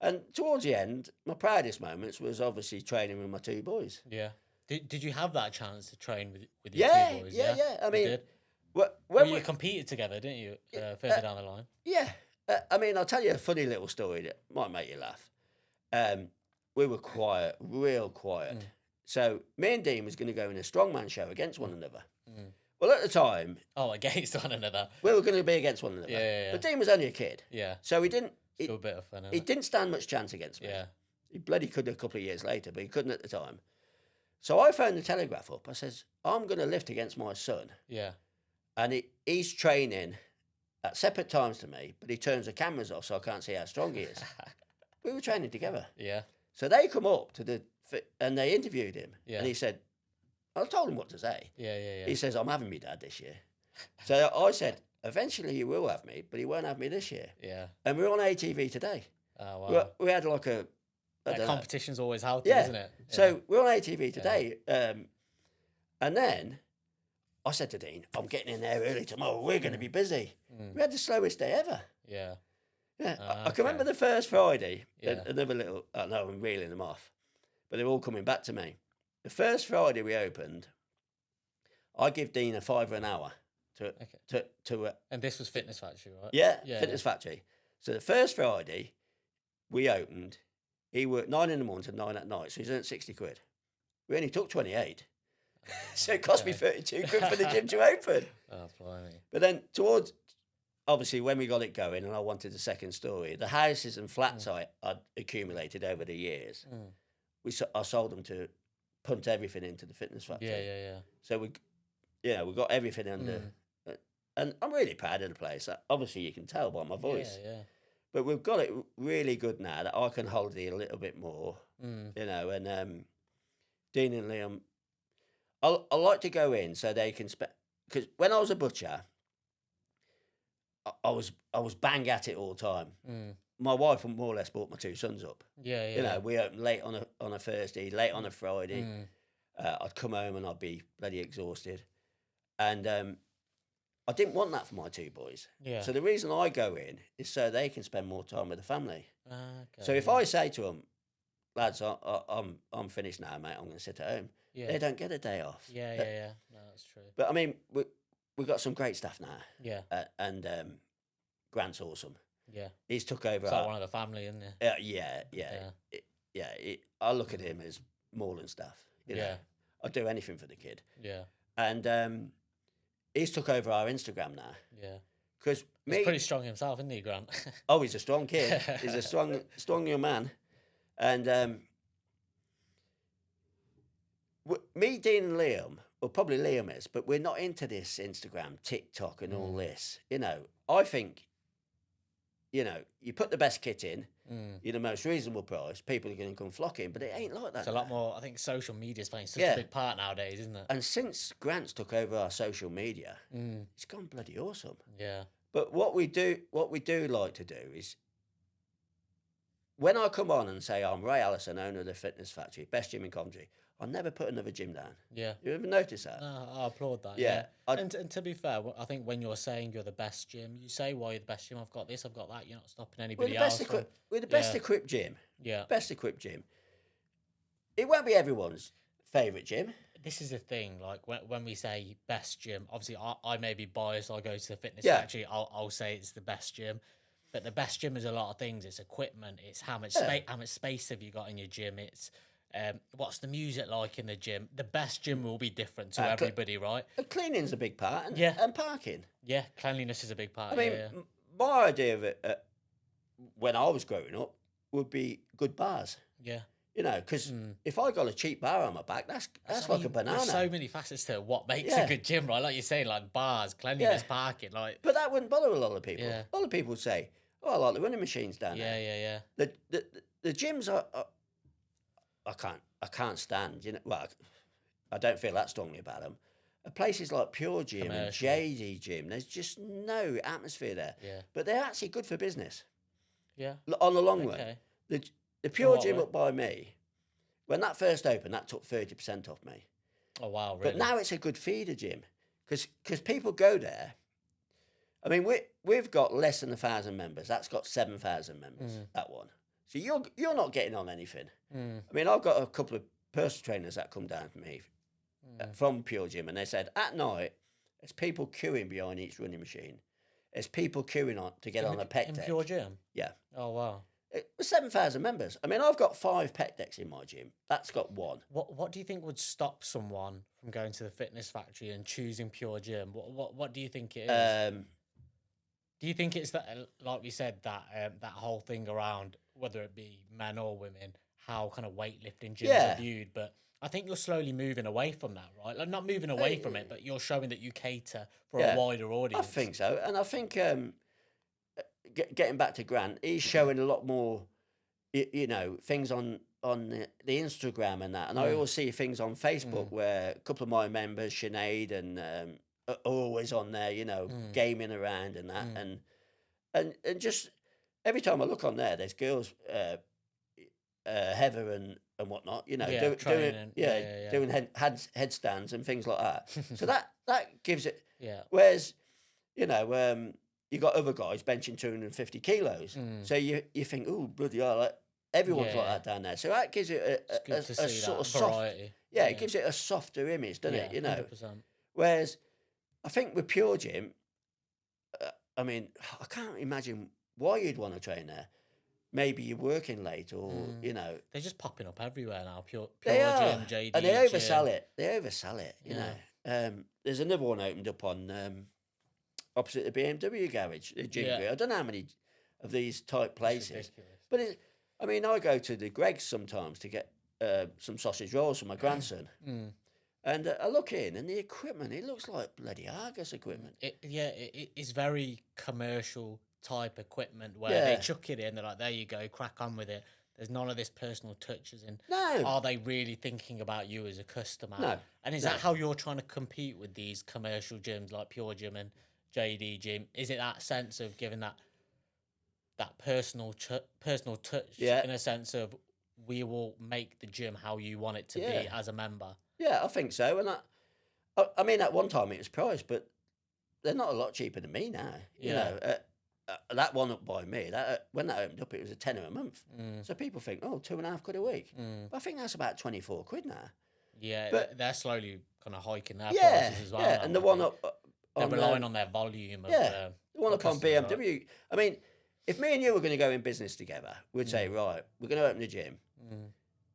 And towards the end, my proudest moments was obviously training with my 2 boys. Yeah. Did you have that chance to train with your 2 boys? Yeah. I mean, when you competed together, didn't you? Further down the line. Yeah. I mean, I'll tell you a funny little story that might make you laugh. We were quiet, real quiet. So me and Dean was going to go in a strongman show against one another. Well, at the time... Oh, against one another. We were going to be against one another. Yeah. But Dean was only a kid. Yeah. So he didn't... Still a bit of fun, he didn't stand much chance against me. Yeah. He bloody could a couple of years later, but he couldn't at the time. So I phoned the Telegraph up. I says, I'm going to lift against my son. Yeah. And he's training at separate times to me, but he turns the cameras off so I can't see how strong he is. We were training together. Yeah. So they come up and they interviewed him. Yeah. And he said, I told him what to say. Yeah. He says, I'm having me dad this year. So I said, eventually you will have me, but he won't have me this year. Yeah. And we're on ATV today. Oh, wow. We had like a... That competition's always healthy, isn't it? Yeah. So we're on ATV today. And then I said to Dean, I'm getting in there early tomorrow. We're going to be busy. We had the slowest day ever. Yeah. Yeah. I can remember the first Friday. Yeah. Another little... I know I'm reeling them off. But they're all coming back to me. The first Friday we opened, I give Dean a $5 an hour to and this was Fitness Factory, right? Yeah, Fitness Factory. So the first Friday we opened, he worked 9 in the morning to 9 at night, so he's earned 60 quid. We only took 28. So it cost me 32 quid for the gym to open. Oh, blimey. But then obviously when we got it going and I wanted the second story, the houses and flats I'd accumulated over the years, I sold them to punt everything into the Fitness Factory. Yeah. So we got everything under... And I'm really proud of the place. Obviously, you can tell by my voice. Yeah. But we've got it really good now that I can hold it a little bit more, and Dean and Liam, I like to go in so they can spend... Because when I was a butcher, I was bang at it all the time. My wife more or less brought my 2 sons up. Yeah. We opened late on a Thursday, late on a Friday. I'd come home and I'd be bloody exhausted. And... I didn't want that for my 2 boys. Yeah. So the reason I go in is so they can spend more time with the family. Okay, so if I say to them, lads, I'm finished now, mate, I'm going to sit at home. Yeah. They don't get a day off. Yeah. No, that's true. But I mean, we've got some great staff now. Yeah. And Grant's awesome. Yeah. He's took over. It's like one of the family, isn't it? Yeah. I look at him as more than staff. You know? I'd do anything for the kid. Yeah. And he's took over our Instagram now. Yeah. Because he's pretty strong himself, isn't he, Grant? Oh, he's a strong kid. He's a strong young man. And me, Dean, and Liam, well, probably Liam is, but we're not into this Instagram, TikTok, and all this. You know, I think, you know, you put the best kit in, you're the most reasonable price, people are going to come flocking, but it ain't like that. It's a lot more. I think social media is playing such a big part nowadays, isn't it? And since Grant's took over our social media, it's gone bloody awesome. Yeah. But what we do like to do is, when I come on and say I'm Ray Allison, owner of the Fitness Factory, best gym in Coventry, I'll never put another gym down. Yeah. You ever notice that? No, I applaud that. Yeah. And to be fair, I think when you're saying you're the best gym, you say, well, you're the best gym. I've got this, I've got that. You're not stopping anybody else. We're the best equipped gym. Yeah. Best equipped gym. It won't be everyone's favourite gym. This is the thing, like when we say best gym, obviously I may be biased. I'll go to the Fitness Factory. I'll say it's the best gym. But the best gym is a lot of things. It's equipment. It's how much space have you got in your gym. It's what's the music like in the gym. The best gym will be different to everybody, right? Cleaning's a big part, and parking. Yeah, cleanliness is a big part. I mean, my idea of it when I was growing up would be good bars. Yeah. You know, because if I got a cheap bar on my back, that's like a banana. There's so many facets to what makes a good gym, right? Like you're saying, like bars, cleanliness, parking, like. But that wouldn't bother a lot of people. Yeah. A lot of people would say, "Oh, I like the running machines down there." Yeah. The gyms are I can't stand. You know, well, I don't feel that strongly about them. Places like Pure Gym and JD Gym, there's just no atmosphere there. Yeah. But they're actually good for business. Yeah. On the long run. The Pure Gym up by me, when that first opened, that took 30% off me. Oh, wow, really? But now it's a good feeder gym because people go there. I mean, we've got less than 1,000 members. That's got 7,000 members, that one. So you're not getting on anything. I mean, I've got a couple of personal trainers that come down to me from Pure Gym, and they said at night, there's people queuing behind each running machine. There's people queuing on to get on a pec deck. In Pure Gym? Yeah. Oh, wow. It was 7,000 members. I mean, I've got 5 pec decks in my gym. That's got 1. What do you think would stop someone from going to the Fitness Factory and choosing Pure Gym? What do you think it is? Do you think it's that, like we said, that that whole thing around whether it be men or women, how kind of weightlifting gyms are viewed? But I think you're slowly moving away from that, right? Like not moving away from it, but you're showing that you cater for a wider audience. I think so, and I think getting back to Grant, he's showing a lot more, you know, things on the Instagram and that. And I always see things on Facebook where a couple of my members, Sinead and are always on there, you know, gaming around and that, and just every time I look on there, there's girls, Heather and whatnot, you know, doing headstands and things like that. So that gives it. Yeah. Whereas, you know, you got other guys benching 250 kilos, so you think, oh bloody hell, like, everyone's like that down there. So that gives it a sort of variety. Soft, it gives it a softer image, doesn't it? You know. 100%. Whereas I think with Pure Gym, I mean, I can't imagine why you'd want to train there. Maybe you're working late, or you know, they're just popping up everywhere now. Pure Gym, JD, and they oversell it. They oversell it. You know, there's another one opened up on opposite the BMW garage, the gym. I don't know how many of these type places, but I mean, I go to the Greg's sometimes to get some sausage rolls for my grandson. And I look in, and the equipment, it looks like bloody Argus equipment. It's very commercial type equipment where they chuck it in, they're like, there you go, crack on with it. There's none of this personal touches in. No. Are they really thinking about you as a customer? No. And is that how you're trying to compete with these commercial gyms like Pure Gym and JD Gym? Is it that sense of giving that personal touch in a sense of we will make the gym how you want it to be as a member? Yeah, I think so. And I mean, at one time it was priced, but they're not a lot cheaper than me now. You know, that one up by me, when that opened up, it was a tenner a month. So people think, oh, £2.50 a week. But I think that's about 24 quid now. Yeah, but they're slowly kind of hiking their prices as well. Yeah, and the one up they're relying on their volume. The one up on BMW. Right? I mean, if me and you were going to go in business together, we'd say, right, we're going to open a gym.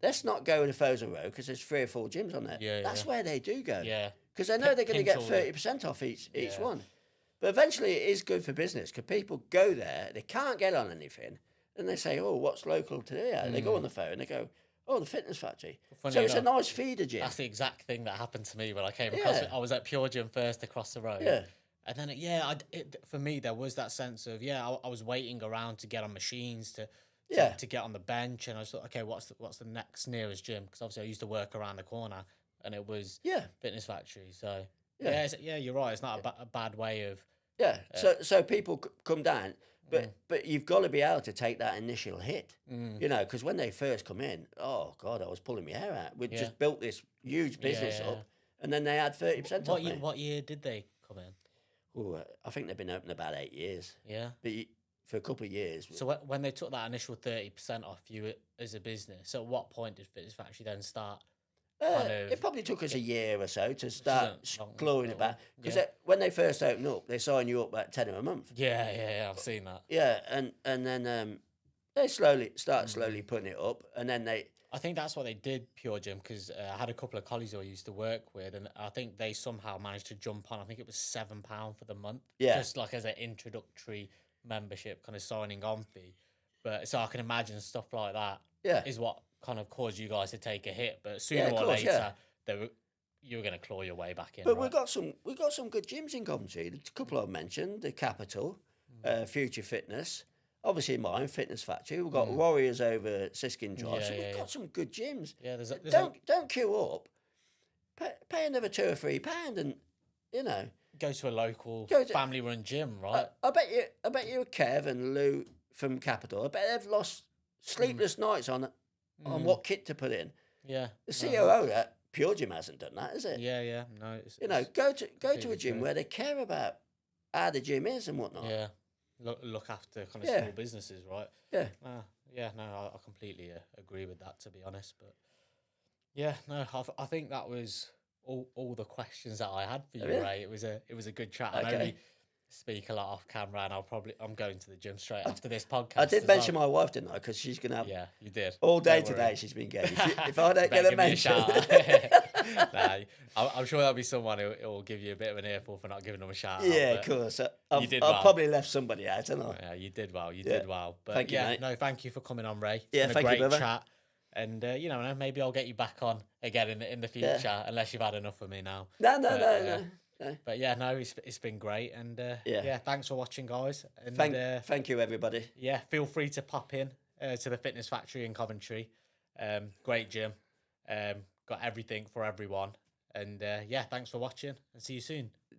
Let's not go to Fosa Row because there's 3 or 4 gyms on there. That's where they do go. Yeah. Because they know they're going to get 30% off each one. But eventually it is good for business because people go there, they can't get on anything, and they say, "Oh, what's local to here?" They go on the phone. They go, "Oh, the Fitness Factory." Funny So it's a enough, nice feeder gym. that's the exact thing that happened to me when I came across it. Yeah, I was at Pure Gym first across the road. yeah, And then, for me, there was that sense of, I was waiting around to get on machines, yeah, to get on the bench. And I was like, okay, what's the next nearest gym? Because obviously I used to work around the corner and it was yeah, Fitness Factory. So, yeah, you're right. It's not a bad way of, yeah. So people come down, mm, but you've got to be able to take that initial hit. You know, because when they first come in, oh God, I was pulling my hair out. We'd yeah. just built this huge business Yeah. up, and then they had 30% off me. What year did they come in? Ooh, I think they've been open about 8 years. Yeah. But for a couple of years. So when they took that initial 30% off you as a business, at what point did Fitness Factory then start kind of? It probably took us a year or so to start long- clawing long- it back. Because yeah. when they first opened up, they sign you up at 10 a month. Yeah, I've seen that. Yeah, and then they slowly putting it up, and then they. I think that's what they did, Pure Gym, because I had a couple of colleagues who I used to work with, and I think they somehow managed to jump on. I think it was £7 for the month, Yeah. just like as an introductory membership, kind of signing on fee. But so I can imagine stuff like that Yeah. is what kind of caused you guys to take a hit. But Yeah, sooner of or course, later, you were going to claw your way back in. But right? we got some good gyms in Coventry. A couple I've mentioned, the Capital, Future Fitness. Obviously, mine, Fitness Factory. We've got Warriors over at Siskin Drive. Yeah, So we've yeah, got some good gyms. Yeah, there's Don't queue up. Pay another £2 or £3, and you know. go to a local Go to- family-run gym, right? I bet you, Kev and Lou from Capital. I bet they've lost sleepless nights on what kit to put in. Yeah. The COO at Pure Gym hasn't done that, is it? Yeah. No, You know, go to a completely gym true. where they care about how the gym is and whatnot. Yeah. Look after kind of Yeah. small businesses, right? Yeah. I completely agree with that, to be honest. But yeah, no, I think that was all the questions that I had for you, Yeah. Ray. It was a good chat. I know Okay. we speak a lot off camera, and I'm going to the gym straight after this podcast. I did as mention well. my wife, didn't I? Because she's going to have Yeah, you did. all day Don't worry. today. She's been getting. If I don't Better get a give me mention, shout. Nah, I'm sure there'll be someone who will give you a bit of an earful for not giving them a shout out. yeah, but- of course. you did I've well. probably left somebody out, haven't I? Yeah, you did well. You Yeah. did well. But Thank you, yeah, mate. no, thank you for coming on, Ray. It's Yeah, been a thank you, great brother. chat. And maybe I'll get you back on again in the future, unless you've had enough of me now. No. But yeah, no, it's been great. And Yeah. thanks for watching, guys. And Thank you, everybody. yeah, feel free to pop in to the Fitness Factory in Coventry. Great gym. Got everything for everyone. And yeah, thanks for watching, and see you soon.